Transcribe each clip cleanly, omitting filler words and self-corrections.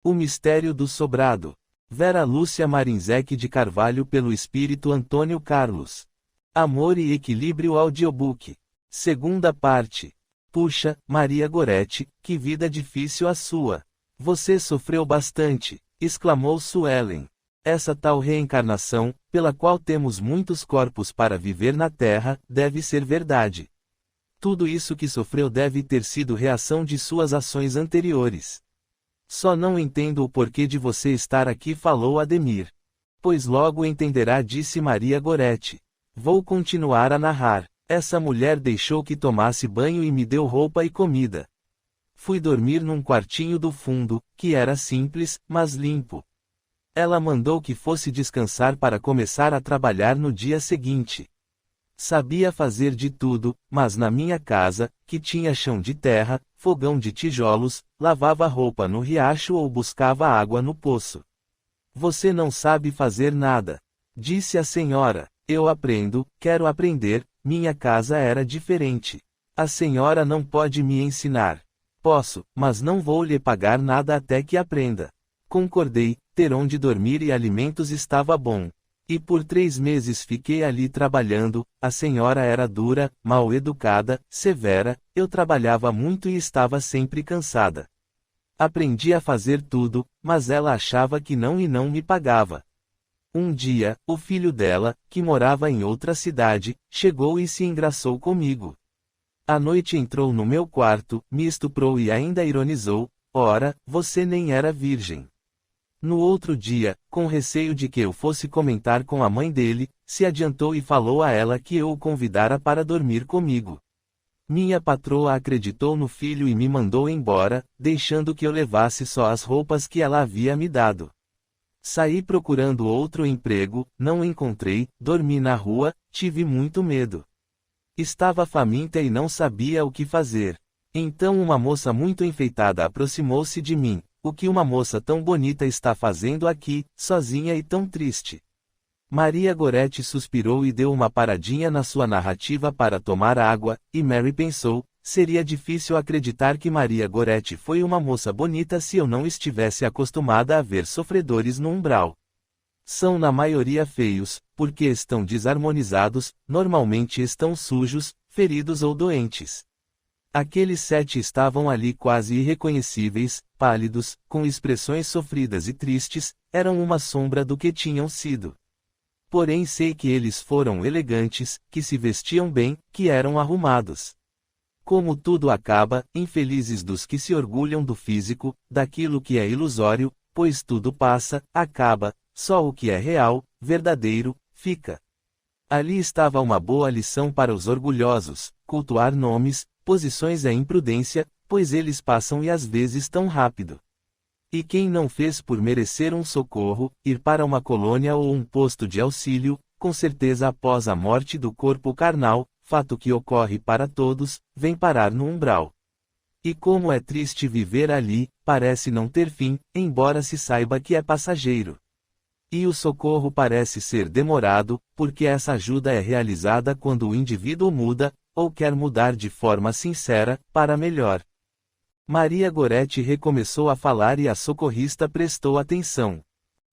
O mistério do sobrado. Vera Lúcia Marinzec de Carvalho pelo Espírito Antônio Carlos. Amor e Equilíbrio Audiobook. Segunda parte. Puxa, Maria Goretti, que vida difícil a sua. Você sofreu bastante, exclamou Suelen. Essa tal reencarnação, pela qual temos muitos corpos para viver na Terra, deve ser verdade. Tudo isso que sofreu deve ter sido reação de suas ações anteriores. Só não entendo o porquê de você estar aqui, falou Ademir. Pois logo entenderá, disse Maria Goretti. Vou continuar a narrar. Essa mulher deixou que tomasse banho e me deu roupa e comida. Fui dormir num quartinho do fundo, que era simples, mas limpo. Ela mandou que fosse descansar para começar a trabalhar no dia seguinte. Sabia fazer de tudo, mas na minha casa, que tinha chão de terra, fogão de tijolos, lavava roupa no riacho ou buscava água no poço. Você não sabe fazer nada, disse a senhora. Eu aprendo, quero aprender, minha casa era diferente. A senhora não pode me ensinar. Posso, mas não vou lhe pagar nada até que aprenda. Concordei, ter onde dormir e alimentos estava bom. E por 3 meses fiquei ali trabalhando. A senhora era dura, mal educada, severa, eu trabalhava muito e estava sempre cansada. Aprendi a fazer tudo, mas ela achava que não e não me pagava. Um dia, o filho dela, que morava em outra cidade, chegou e se engraçou comigo. À noite entrou no meu quarto, me estuprou e ainda ironizou: ora, você nem era virgem. No outro dia, com receio de que eu fosse comentar com a mãe dele, se adiantou e falou a ela que eu o convidara para dormir comigo. Minha patroa acreditou no filho e me mandou embora, deixando que eu levasse só as roupas que ela havia me dado. Saí procurando outro emprego, não encontrei, dormi na rua, tive muito medo. Estava faminta e não sabia o que fazer. Então uma moça muito enfeitada aproximou-se de mim. O que uma moça tão bonita está fazendo aqui, sozinha e tão triste? Maria Goretti suspirou e deu uma paradinha na sua narrativa para tomar água, e Mary pensou: seria difícil acreditar que Maria Goretti foi uma moça bonita se eu não estivesse acostumada a ver sofredores no umbral. São na maioria feios, porque estão desarmonizados, normalmente estão sujos, feridos ou doentes. Aqueles 7 estavam ali quase irreconhecíveis, pálidos, com expressões sofridas e tristes, eram uma sombra do que tinham sido. Porém sei que eles foram elegantes, que se vestiam bem, que eram arrumados. Como tudo acaba, infelizes dos que se orgulham do físico, daquilo que é ilusório, pois tudo passa, acaba, só o que é real, verdadeiro, fica. Ali estava uma boa lição para os orgulhosos: cultuar nomes, posições é imprudência, pois eles passam e às vezes tão rápido. E quem não fez por merecer um socorro, ir para uma colônia ou um posto de auxílio, com certeza após a morte do corpo carnal, fato que ocorre para todos, vem parar no umbral. E como é triste viver ali, parece não ter fim, embora se saiba que é passageiro. E o socorro parece ser demorado, porque essa ajuda é realizada quando o indivíduo muda, ou quer mudar de forma sincera, para melhor. Maria Goretti recomeçou a falar e a socorrista prestou atenção.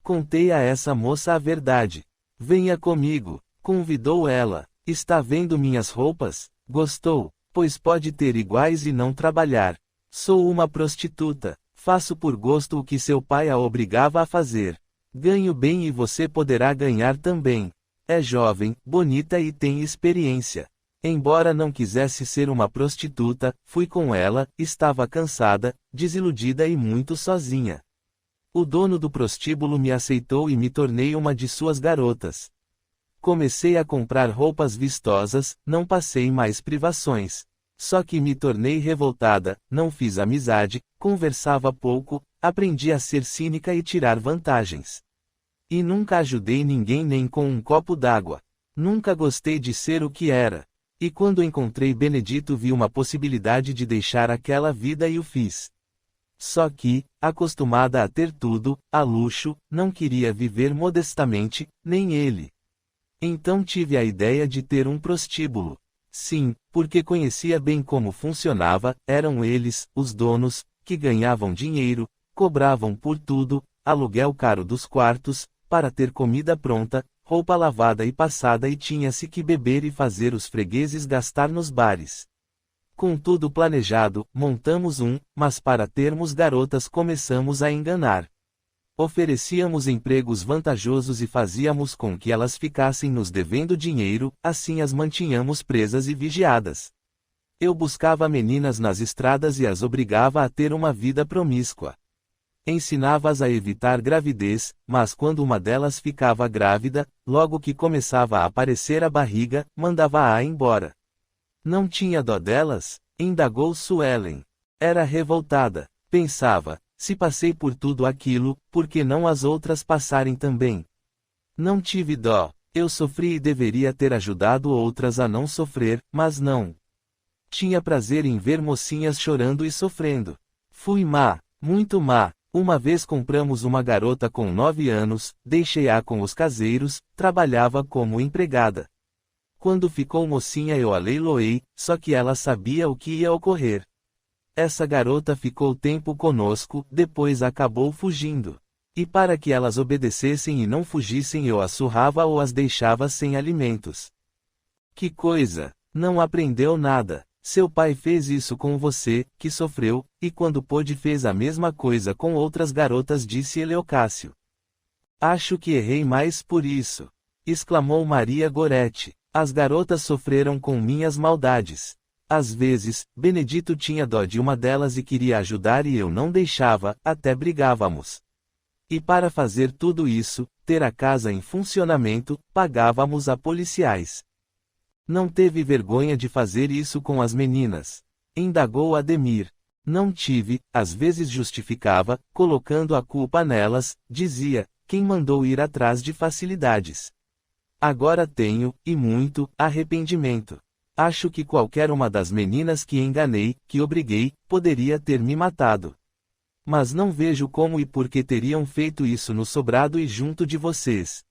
Contei a essa moça a verdade. Venha comigo, convidou ela. Está vendo minhas roupas? Gostou? Pois pode ter iguais e não trabalhar. Sou uma prostituta. Faço por gosto o que seu pai a obrigava a fazer. Ganho bem e você poderá ganhar também. É jovem, bonita e tem experiência. Embora não quisesse ser uma prostituta, fui com ela, estava cansada, desiludida e muito sozinha. O dono do prostíbulo me aceitou e me tornei uma de suas garotas. Comecei a comprar roupas vistosas, não passei mais privações. Só que me tornei revoltada, não fiz amizade, conversava pouco, aprendi a ser cínica e tirar vantagens. E nunca ajudei ninguém nem com um copo d'água. Nunca gostei de ser o que era. E quando encontrei Benedito vi uma possibilidade de deixar aquela vida e o fiz. Só que, acostumada a ter tudo, a luxo, não queria viver modestamente, nem ele. Então tive a ideia de ter um prostíbulo. Sim, porque conhecia bem como funcionava, eram eles, os donos, que ganhavam dinheiro, Cobravam por tudo, aluguel caro dos quartos, para ter comida pronta, roupa lavada e passada e tinha-se que beber e fazer os fregueses gastar nos bares. Com tudo planejado, montamos mas para termos garotas começamos a enganar. Oferecíamos empregos vantajosos e fazíamos com que elas ficassem nos devendo dinheiro, assim as mantinhamos presas e vigiadas. Eu buscava meninas nas estradas e as obrigava a ter uma vida promíscua. Ensinava-as a evitar gravidez, mas quando uma delas ficava grávida, logo que começava a aparecer a barriga, mandava-a embora. Não tinha dó delas? Indagou Suelen. Era revoltada. Pensava, se passei por tudo aquilo, por que não as outras passarem também? Não tive dó. Eu sofri e deveria ter ajudado outras a não sofrer, mas não. Tinha prazer em ver mocinhas chorando e sofrendo. Fui má, muito má. Uma vez compramos uma garota com 9 anos, deixei-a com os caseiros, trabalhava como empregada. Quando ficou mocinha eu a leiloei, só que ela sabia o que ia ocorrer. Essa garota ficou tempo conosco, depois acabou fugindo. E para que elas obedecessem e não fugissem eu as surrava ou as deixava sem alimentos. Que coisa! Não aprendeu nada. Seu pai fez isso com você, que sofreu, e quando pôde fez a mesma coisa com outras garotas, disse Eleocácio. Acho que errei mais por isso, exclamou Maria Goretti. As garotas sofreram com minhas maldades. Às vezes, Benedito tinha dó de uma delas e queria ajudar e eu não deixava, até brigávamos. E para fazer tudo isso, ter a casa em funcionamento, pagávamos a policiais. Não teve vergonha de fazer isso com as meninas? Indagou Ademir. Não tive, às vezes justificava, colocando a culpa nelas, dizia, quem mandou ir atrás de facilidades. Agora tenho, e muito, arrependimento. Acho que qualquer uma das meninas que enganei, que obriguei, poderia ter me matado. Mas não vejo como e por que teriam feito isso no sobrado e junto de vocês.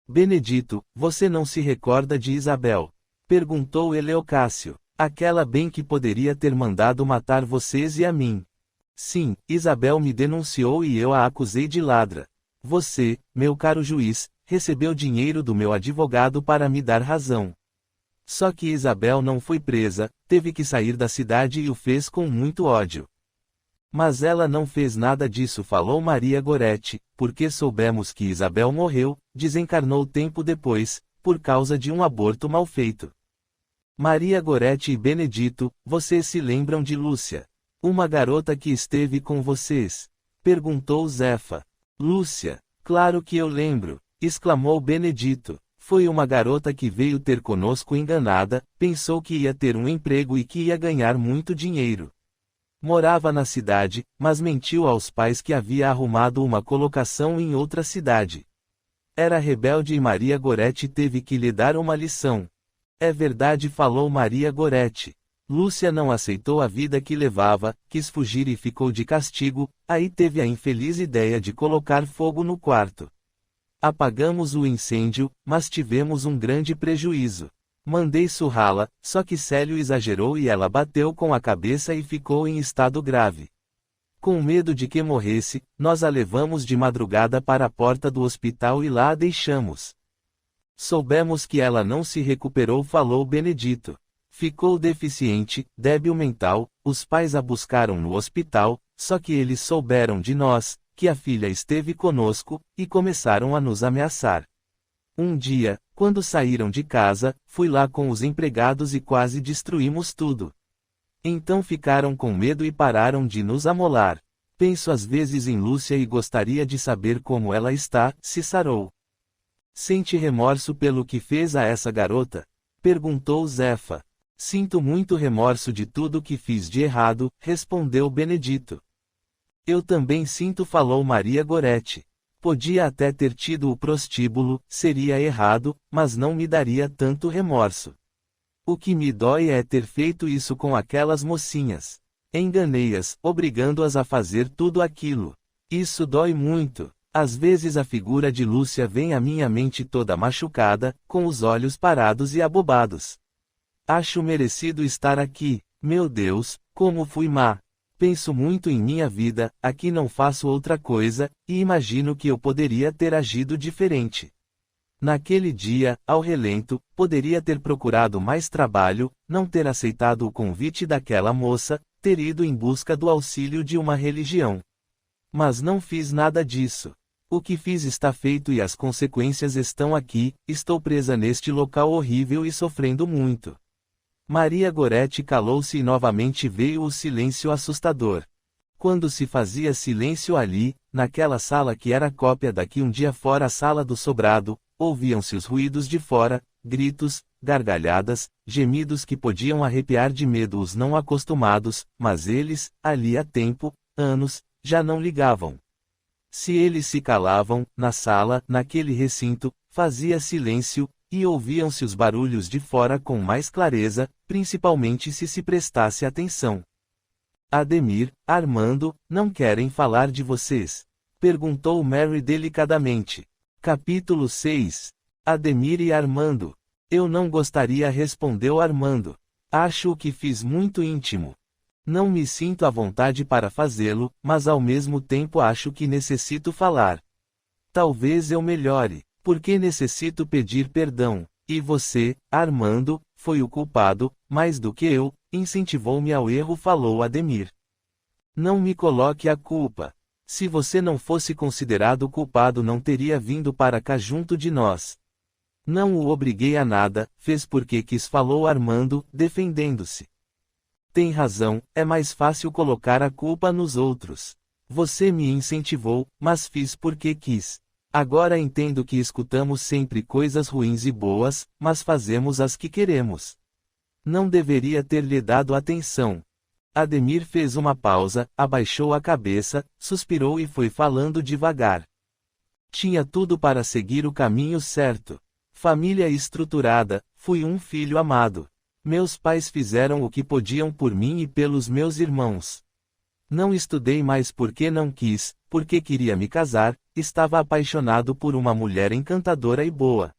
Benedito, você não se recorda de Isabel? Perguntou Eleocácio. Aquela bem que poderia ter mandado matar vocês e a mim. Sim, Isabel me denunciou e eu a acusei de ladra. Você, meu caro juiz, recebeu dinheiro do meu advogado para me dar razão. Só que Isabel não foi presa, teve que sair da cidade e o fez com muito ódio. Mas ela não fez nada disso, falou Maria Goretti, porque soubemos que Isabel morreu, desencarnou tempo depois, por causa de um aborto mal feito. Maria Goretti e Benedito, vocês se lembram de Lúcia? Uma garota que esteve com vocês? Perguntou Zefa. Lúcia, claro que eu lembro, exclamou Benedito. Foi uma garota que veio ter conosco enganada, pensou que ia ter um emprego e que ia ganhar muito dinheiro. Morava na cidade, mas mentiu aos pais que havia arrumado uma colocação em outra cidade. Era rebelde e Maria Goretti teve que lhe dar uma lição. É verdade, falou Maria Goretti. Lúcia não aceitou a vida que levava, quis fugir e ficou de castigo, aí teve a infeliz ideia de colocar fogo no quarto. Apagamos o incêndio, mas tivemos um grande prejuízo. Mandei surrá-la, só que Célio exagerou e ela bateu com a cabeça e ficou em estado grave. Com medo de que morresse, nós a levamos de madrugada para a porta do hospital e lá a deixamos. Soubemos que ela não se recuperou, falou Benedito. Ficou deficiente, débil mental, os pais a buscaram no hospital, só que eles souberam de nós, que a filha esteve conosco, e começaram a nos ameaçar. Um dia, quando saíram de casa, fui lá com os empregados e quase destruímos tudo. Então ficaram com medo e pararam de nos amolar. Penso às vezes em Lúcia e gostaria de saber como ela está, se sarou. Sente remorso pelo que fez a essa garota? Perguntou Zefa. Sinto muito remorso de tudo que fiz de errado, respondeu Benedito. Eu também sinto, falou Maria Goretti. Podia até ter tido o prostíbulo, seria errado, mas não me daria tanto remorso. O que me dói é ter feito isso com aquelas mocinhas. Enganei-as, obrigando-as a fazer tudo aquilo. Isso dói muito. Às vezes a figura de Lúcia vem à minha mente toda machucada, com os olhos parados e abobados. Acho merecido estar aqui. Meu Deus, como fui má. Penso muito em minha vida, aqui não faço outra coisa, e imagino que eu poderia ter agido diferente. Naquele dia, ao relento, poderia ter procurado mais trabalho, não ter aceitado o convite daquela moça, ter ido em busca do auxílio de uma religião. Mas não fiz nada disso. O que fiz está feito e as consequências estão aqui, estou presa neste local horrível e sofrendo muito. Maria Goretti calou-se e novamente veio o silêncio assustador. Quando se fazia silêncio ali, naquela sala que era cópia da que um dia fora a sala do sobrado, ouviam-se os ruídos de fora, gritos, gargalhadas, gemidos que podiam arrepiar de medo os não acostumados, mas eles, ali há tempo, anos, já não ligavam. Se eles se calavam, na sala, naquele recinto, fazia silêncio, e ouviam-se os barulhos de fora com mais clareza, principalmente se prestasse atenção. Ademir, Armando, não querem falar de vocês? Perguntou Mary delicadamente. Capítulo 6. Ademir e Armando. Eu não gostaria, respondeu Armando. Acho o que fiz muito íntimo. Não me sinto à vontade para fazê-lo, mas ao mesmo tempo acho que necessito falar. Talvez eu melhore, porque necessito pedir perdão. E você, Armando, foi o culpado, mais do que eu, incentivou-me ao erro, falou Ademir. Não me coloque a culpa. Se você não fosse considerado culpado, não teria vindo para cá junto de nós. Não o obriguei a nada, fez porque quis, falou Armando, defendendo-se. Tem razão, é mais fácil colocar a culpa nos outros. Você me incentivou, mas fiz porque quis. Agora entendo que escutamos sempre coisas ruins e boas, mas fazemos as que queremos. Não deveria ter lhe dado atenção. Ademir fez uma pausa, abaixou a cabeça, suspirou e foi falando devagar. Tinha tudo para seguir o caminho certo. Família estruturada, fui um filho amado. Meus pais fizeram o que podiam por mim e pelos meus irmãos. Não estudei mais porque não quis, porque queria me casar, estava apaixonado por uma mulher encantadora e boa.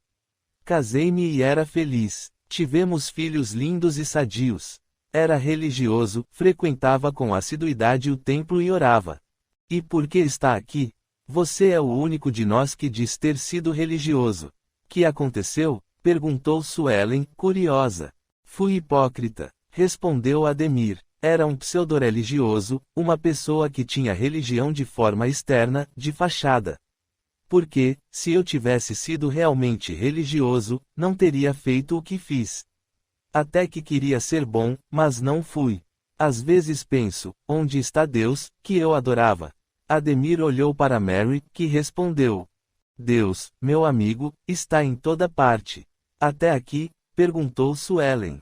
Casei-me e era feliz. Tivemos filhos lindos e sadios. Era religioso, frequentava com assiduidade o templo e orava. E por que está aqui? Você é o único de nós que diz ter sido religioso. Que aconteceu? Perguntou Suelen, curiosa. Fui hipócrita, respondeu Ademir. Era um pseudo-religioso, uma pessoa que tinha religião de forma externa, de fachada. Porque, se eu tivesse sido realmente religioso, não teria feito o que fiz. Até que queria ser bom, mas não fui. Às vezes penso, onde está Deus, que eu adorava? Ademir olhou para Mary, que respondeu. Deus, meu amigo, está em toda parte. Até aqui? Perguntou Suelen.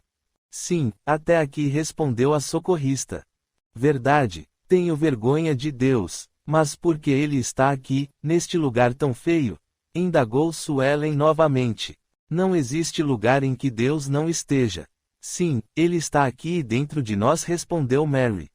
Sim, até aqui, respondeu a socorrista. Verdade, tenho vergonha de Deus, mas por que ele está aqui, neste lugar tão feio? Indagou Suelen novamente. Não existe lugar em que Deus não esteja. Sim, ele está aqui dentro de nós, respondeu Mary.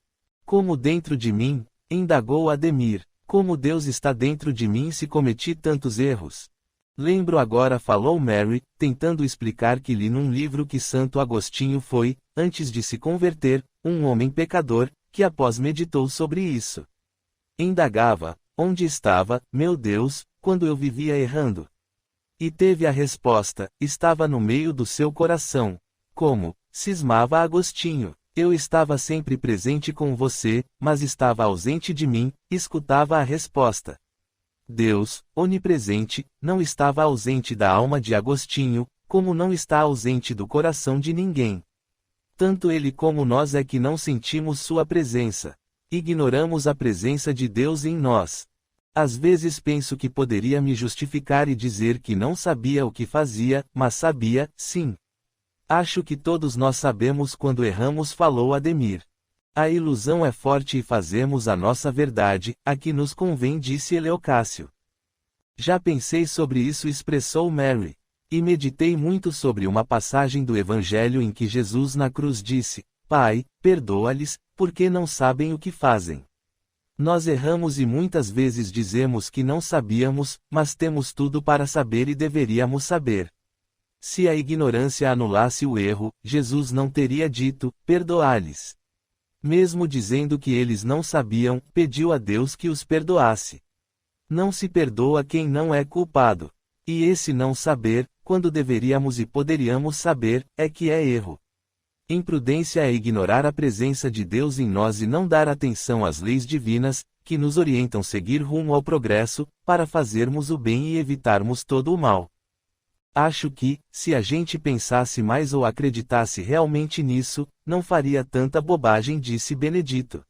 Como dentro de mim? Indagou Ademir. Como Deus está dentro de mim se cometi tantos erros? Lembro agora, falou Mary, tentando explicar que li num livro que Santo Agostinho foi, antes de se converter, um homem pecador, que após meditou sobre isso. Indagava, onde estava, meu Deus, quando eu vivia errando? E teve a resposta, estava no meio do seu coração. Como? Cismava Agostinho. Eu estava sempre presente com você, mas estava ausente de mim, escutava a resposta. Deus, onipresente, não estava ausente da alma de Agostinho, como não está ausente do coração de ninguém. Tanto ele como nós é que não sentimos sua presença. Ignoramos a presença de Deus em nós. Às vezes penso que poderia me justificar e dizer que não sabia o que fazia, mas sabia, sim. Acho que todos nós sabemos quando erramos, falou Ademir. A ilusão é forte e fazemos a nossa verdade, a que nos convém, disse Eleocácio. Já pensei sobre isso, expressou Mary. E meditei muito sobre uma passagem do Evangelho em que Jesus na cruz disse, Pai, perdoa-lhes, porque não sabem o que fazem. Nós erramos e muitas vezes dizemos que não sabíamos, mas temos tudo para saber e deveríamos saber. Se a ignorância anulasse o erro, Jesus não teria dito, perdoa-lhes. Mesmo dizendo que eles não sabiam, pediu a Deus que os perdoasse. Não se perdoa quem não é culpado. E esse não saber, quando deveríamos e poderíamos saber, é que é erro. Imprudência é ignorar a presença de Deus em nós e não dar atenção às leis divinas, que nos orientam seguir rumo ao progresso, para fazermos o bem e evitarmos todo o mal. Acho que, se a gente pensasse mais ou acreditasse realmente nisso, não faria tanta bobagem, disse Benedito.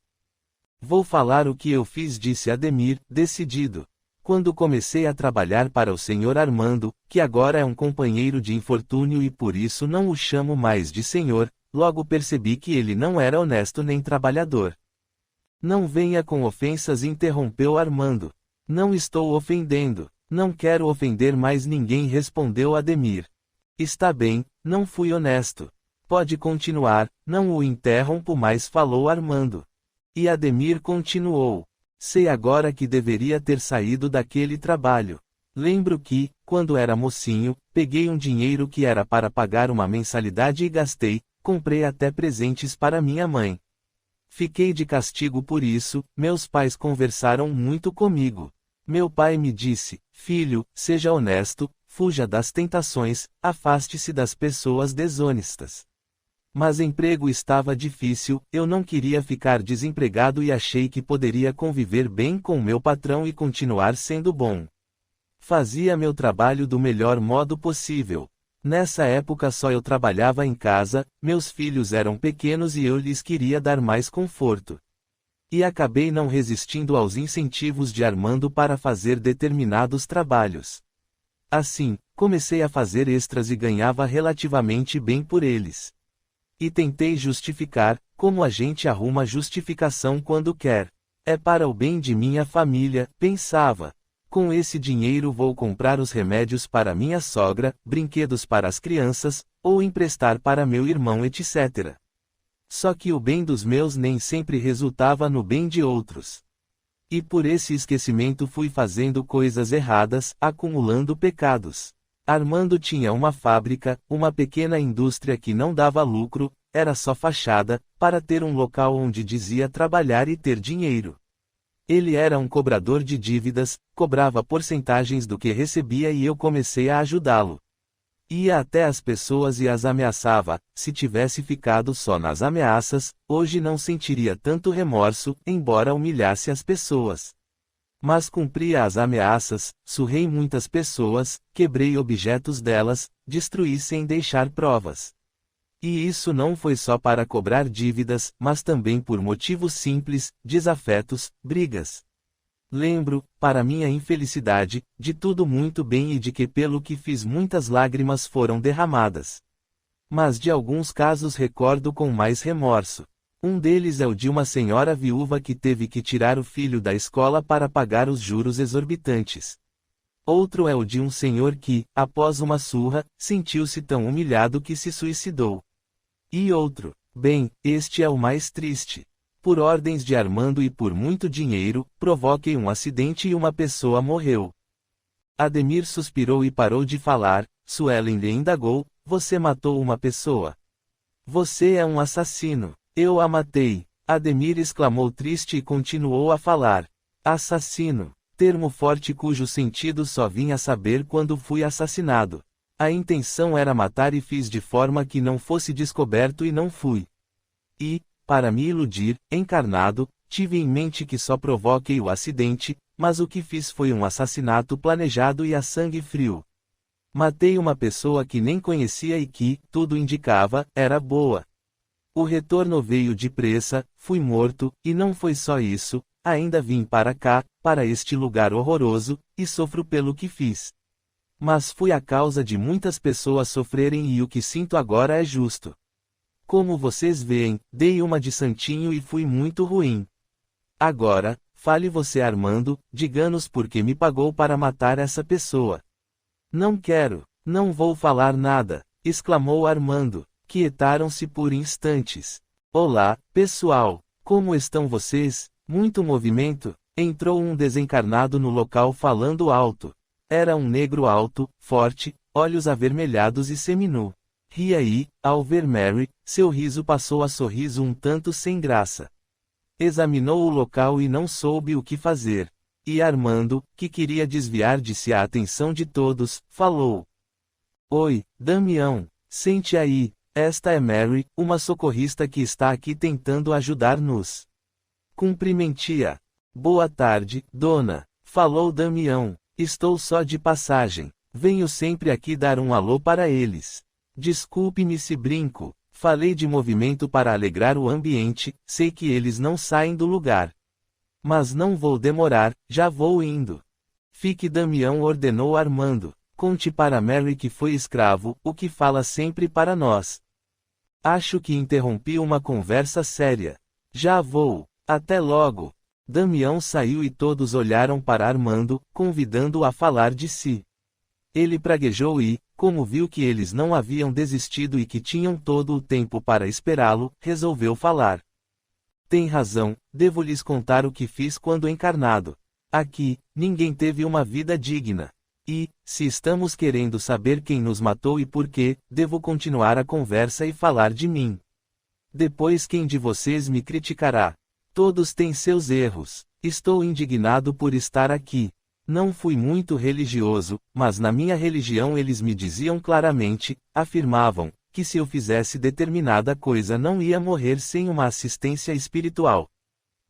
Vou falar o que eu fiz, disse Ademir, decidido. Quando comecei a trabalhar para o Sr. Armando, que agora é um companheiro de infortúnio e por isso não o chamo mais de senhor, logo percebi que ele não era honesto nem trabalhador. Não venha com ofensas, interrompeu Armando. Não estou ofendendo. Não quero ofender mais ninguém, respondeu Ademir. Está bem, não fui honesto. Pode continuar, não o interrompo mais, falou Armando. E Ademir continuou. Sei agora que deveria ter saído daquele trabalho. Lembro que, quando era mocinho, peguei um dinheiro que era para pagar uma mensalidade e gastei, comprei até presentes para minha mãe. Fiquei de castigo por isso, meus pais conversaram muito comigo. Meu pai me disse, filho, seja honesto, fuja das tentações, afaste-se das pessoas desonestas. Mas emprego estava difícil, eu não queria ficar desempregado e achei que poderia conviver bem com meu patrão e continuar sendo bom. Fazia meu trabalho do melhor modo possível. Nessa época só eu trabalhava em casa, meus filhos eram pequenos e eu lhes queria dar mais conforto. E acabei não resistindo aos incentivos de Armando para fazer determinados trabalhos. Assim, comecei a fazer extras e ganhava relativamente bem por eles. E tentei justificar, como a gente arruma justificação quando quer. É para o bem de minha família, pensava. Com esse dinheiro vou comprar os remédios para minha sogra, brinquedos para as crianças, ou emprestar para meu irmão, etc. Só que o bem dos meus nem sempre resultava no bem de outros. E por esse esquecimento fui fazendo coisas erradas, acumulando pecados. Armando tinha uma fábrica, uma pequena indústria que não dava lucro, era só fachada, para ter um local onde dizia trabalhar e ter dinheiro. Ele era um cobrador de dívidas, cobrava porcentagens do que recebia e eu comecei a ajudá-lo. Ia até as pessoas e as ameaçava, se tivesse ficado só nas ameaças, hoje não sentiria tanto remorso, embora humilhasse as pessoas. Mas cumpria as ameaças, surrei muitas pessoas, quebrei objetos delas, destruí sem deixar provas. E isso não foi só para cobrar dívidas, mas também por motivos simples, desafetos, brigas. Lembro, para minha infelicidade, de tudo muito bem e de que pelo que fiz muitas lágrimas foram derramadas. Mas de alguns casos recordo com mais remorso. Um deles é o de uma senhora viúva que teve que tirar o filho da escola para pagar os juros exorbitantes. Outro é o de um senhor que, após uma surra, sentiu-se tão humilhado que se suicidou. E outro, bem, este é o mais triste. Por ordens de Armando e por muito dinheiro, provoquei um acidente e uma pessoa morreu. Ademir suspirou e parou de falar. Suelen lhe indagou, você matou uma pessoa. Você é um assassino. Eu a matei. Ademir exclamou triste e continuou a falar. Assassino. Termo forte cujo sentido só vim a saber quando fui assassinado. A intenção era matar e fiz de forma que não fosse descoberto e não fui. E, para me iludir, encarnado, tive em mente que só provoquei o acidente, mas o que fiz foi um assassinato planejado e a sangue frio. Matei uma pessoa que nem conhecia e que, tudo indicava, era boa. O retorno veio depressa, fui morto, e não foi só isso, ainda vim para cá, para este lugar horroroso, e sofro pelo que fiz. Mas fui a causa de muitas pessoas sofrerem e o que sinto agora é justo. Como vocês veem, dei uma de santinho e fui muito ruim. Agora, fale você, Armando, diga-nos por que me pagou para matar essa pessoa. Não quero, não vou falar nada, exclamou Armando. Quietaram-se por instantes. Olá, pessoal, como estão vocês? Muito movimento? Entrou um desencarnado no local falando alto. Era um negro alto, forte, olhos avermelhados e seminu. E aí, ao ver Mary, seu riso passou a sorriso um tanto sem graça. Examinou o local e não soube o que fazer. E Armando, que queria desviar de si a atenção de todos, falou: Oi, Damião, sente aí, esta é Mary, uma socorrista que está aqui tentando ajudar-nos. Cumprimentia. Boa tarde, dona, falou Damião, estou só de passagem, venho sempre aqui dar um alô para eles. Desculpe-me se brinco, falei de movimento para alegrar o ambiente, sei que eles não saem do lugar. Mas não vou demorar, já vou indo. Fique, Damião ordenou Armando. Conte para Mary que foi escravo, o que fala sempre para nós. Acho que interrompi uma conversa séria. Já vou. Até logo. Damião saiu e todos olharam para Armando, convidando-o a falar de si. Ele praguejou e, como viu que eles não haviam desistido e que tinham todo o tempo para esperá-lo, resolveu falar. Tem razão, devo lhes contar o que fiz quando encarnado. Aqui, ninguém teve uma vida digna. E, se estamos querendo saber quem nos matou e por quê, devo continuar a conversa e falar de mim. Depois quem de vocês me criticará? Todos têm seus erros. Estou indignado por estar aqui. Não fui muito religioso, mas na minha religião eles me diziam claramente, afirmavam, que se eu fizesse determinada coisa não ia morrer sem uma assistência espiritual.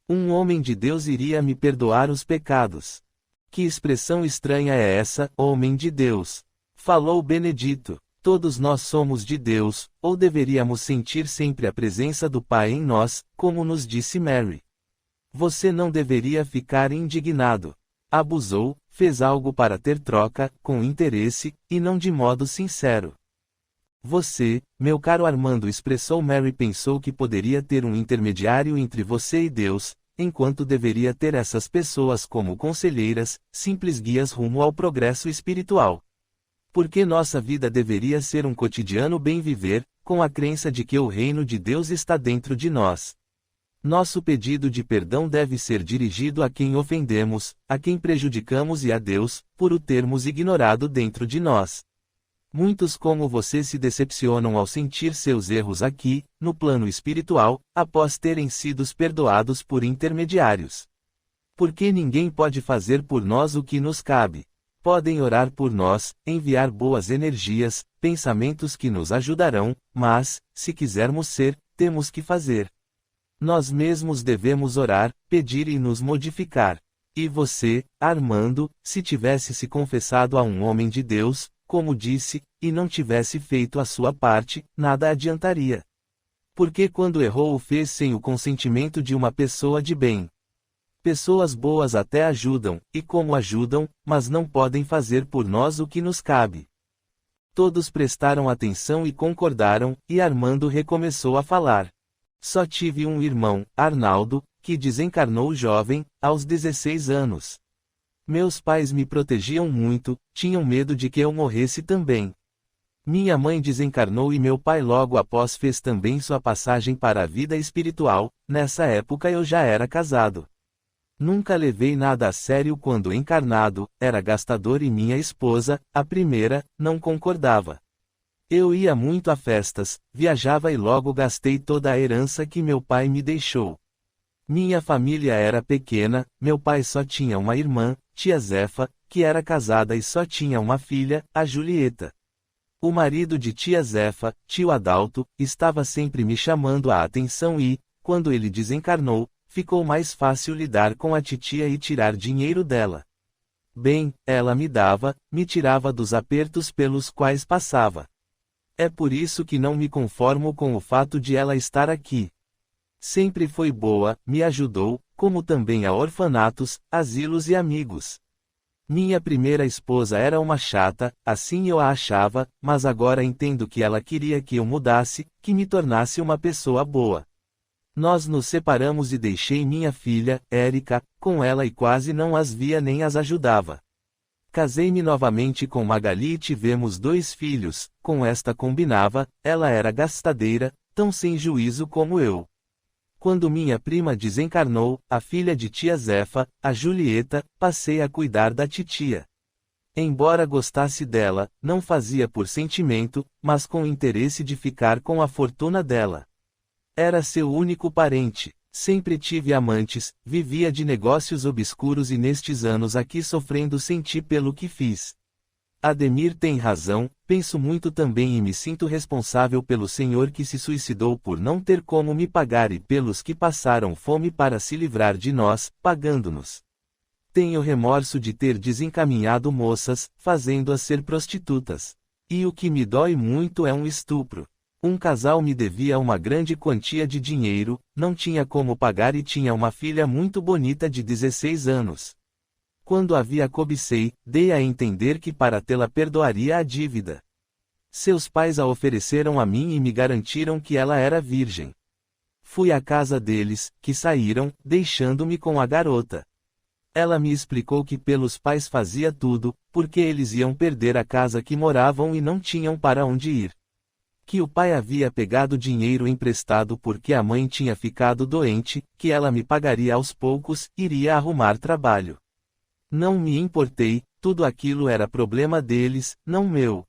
Um homem de Deus iria me perdoar os pecados. Que expressão estranha é essa, homem de Deus? Falou Benedito. Todos nós somos de Deus, ou deveríamos sentir sempre a presença do Pai em nós, como nos disse Mary. Você não deveria ficar indignado. Abusou, fez algo para ter troca, com interesse, e não de modo sincero. Você, meu caro Armando, expressou Mary, pensou que poderia ter um intermediário entre você e Deus, enquanto deveria ter essas pessoas como conselheiras, simples guias rumo ao progresso espiritual. Porque nossa vida deveria ser um cotidiano bem viver, com a crença de que o reino de Deus está dentro de nós. Nosso pedido de perdão deve ser dirigido a quem ofendemos, a quem prejudicamos e a Deus, por o termos ignorado dentro de nós. Muitos como você se decepcionam ao sentir seus erros aqui, no plano espiritual, após terem sido perdoados por intermediários. Porque ninguém pode fazer por nós o que nos cabe. Podem orar por nós, enviar boas energias, pensamentos que nos ajudarão, mas, se quisermos ser, temos que fazer. Nós mesmos devemos orar, pedir e nos modificar. E você, Armando, se tivesse se confessado a um homem de Deus, como disse, e não tivesse feito a sua parte, nada adiantaria. Porque quando errou o fez sem o consentimento de uma pessoa de bem. Pessoas boas até ajudam, e como ajudam, mas não podem fazer por nós o que nos cabe. Todos prestaram atenção e concordaram, e Armando recomeçou a falar. Só tive um irmão, Arnaldo, que desencarnou jovem, aos 16 anos. Meus pais me protegiam muito, tinham medo de que eu morresse também. Minha mãe desencarnou e meu pai logo após fez também sua passagem para a vida espiritual, nessa época eu já era casado. Nunca levei nada a sério quando encarnado, era gastador e minha esposa, a primeira, não concordava. Eu ia muito a festas, viajava e logo gastei toda a herança que meu pai me deixou. Minha família era pequena, meu pai só tinha uma irmã, tia Zefa, que era casada e só tinha uma filha, a Julieta. O marido de tia Zefa, tio Adalto, estava sempre me chamando a atenção e, quando ele desencarnou, ficou mais fácil lidar com a titia e tirar dinheiro dela. Bem, ela me tirava dos apertos pelos quais passava. É por isso que não me conformo com o fato de ela estar aqui. Sempre foi boa, me ajudou, como também a orfanatos, asilos e amigos. Minha primeira esposa era uma chata, assim eu a achava, mas agora entendo que ela queria que eu mudasse, que me tornasse uma pessoa boa. Nós nos separamos e deixei minha filha, Érica, com ela e quase não as via nem as ajudava. Casei-me novamente com Magali e tivemos 2 filhos, com esta combinava, ela era gastadeira, tão sem juízo como eu. Quando minha prima desencarnou, a filha de tia Zefa, a Julieta, passei a cuidar da titia. Embora gostasse dela, não fazia por sentimento, mas com interesse de ficar com a fortuna dela. Era seu único parente. Sempre tive amantes, vivia de negócios obscuros e nestes anos aqui sofrendo senti pelo que fiz. Ademir tem razão, penso muito também e me sinto responsável pelo senhor que se suicidou por não ter como me pagar e pelos que passaram fome para se livrar de nós, pagando-nos. Tenho remorso de ter desencaminhado moças, fazendo-as ser prostitutas. E o que me dói muito é um estupro. Um casal me devia uma grande quantia de dinheiro, não tinha como pagar e tinha uma filha muito bonita de 16 anos. Quando a cobicei, dei a entender que para tê-la perdoaria a dívida. Seus pais a ofereceram a mim e me garantiram que ela era virgem. Fui à casa deles, que saíram, deixando-me com a garota. Ela me explicou que pelos pais fazia tudo, porque eles iam perder a casa que moravam e não tinham para onde ir. Que o pai havia pegado dinheiro emprestado porque a mãe tinha ficado doente, que ela me pagaria aos poucos, iria arrumar trabalho. Não me importei, tudo aquilo era problema deles, não meu.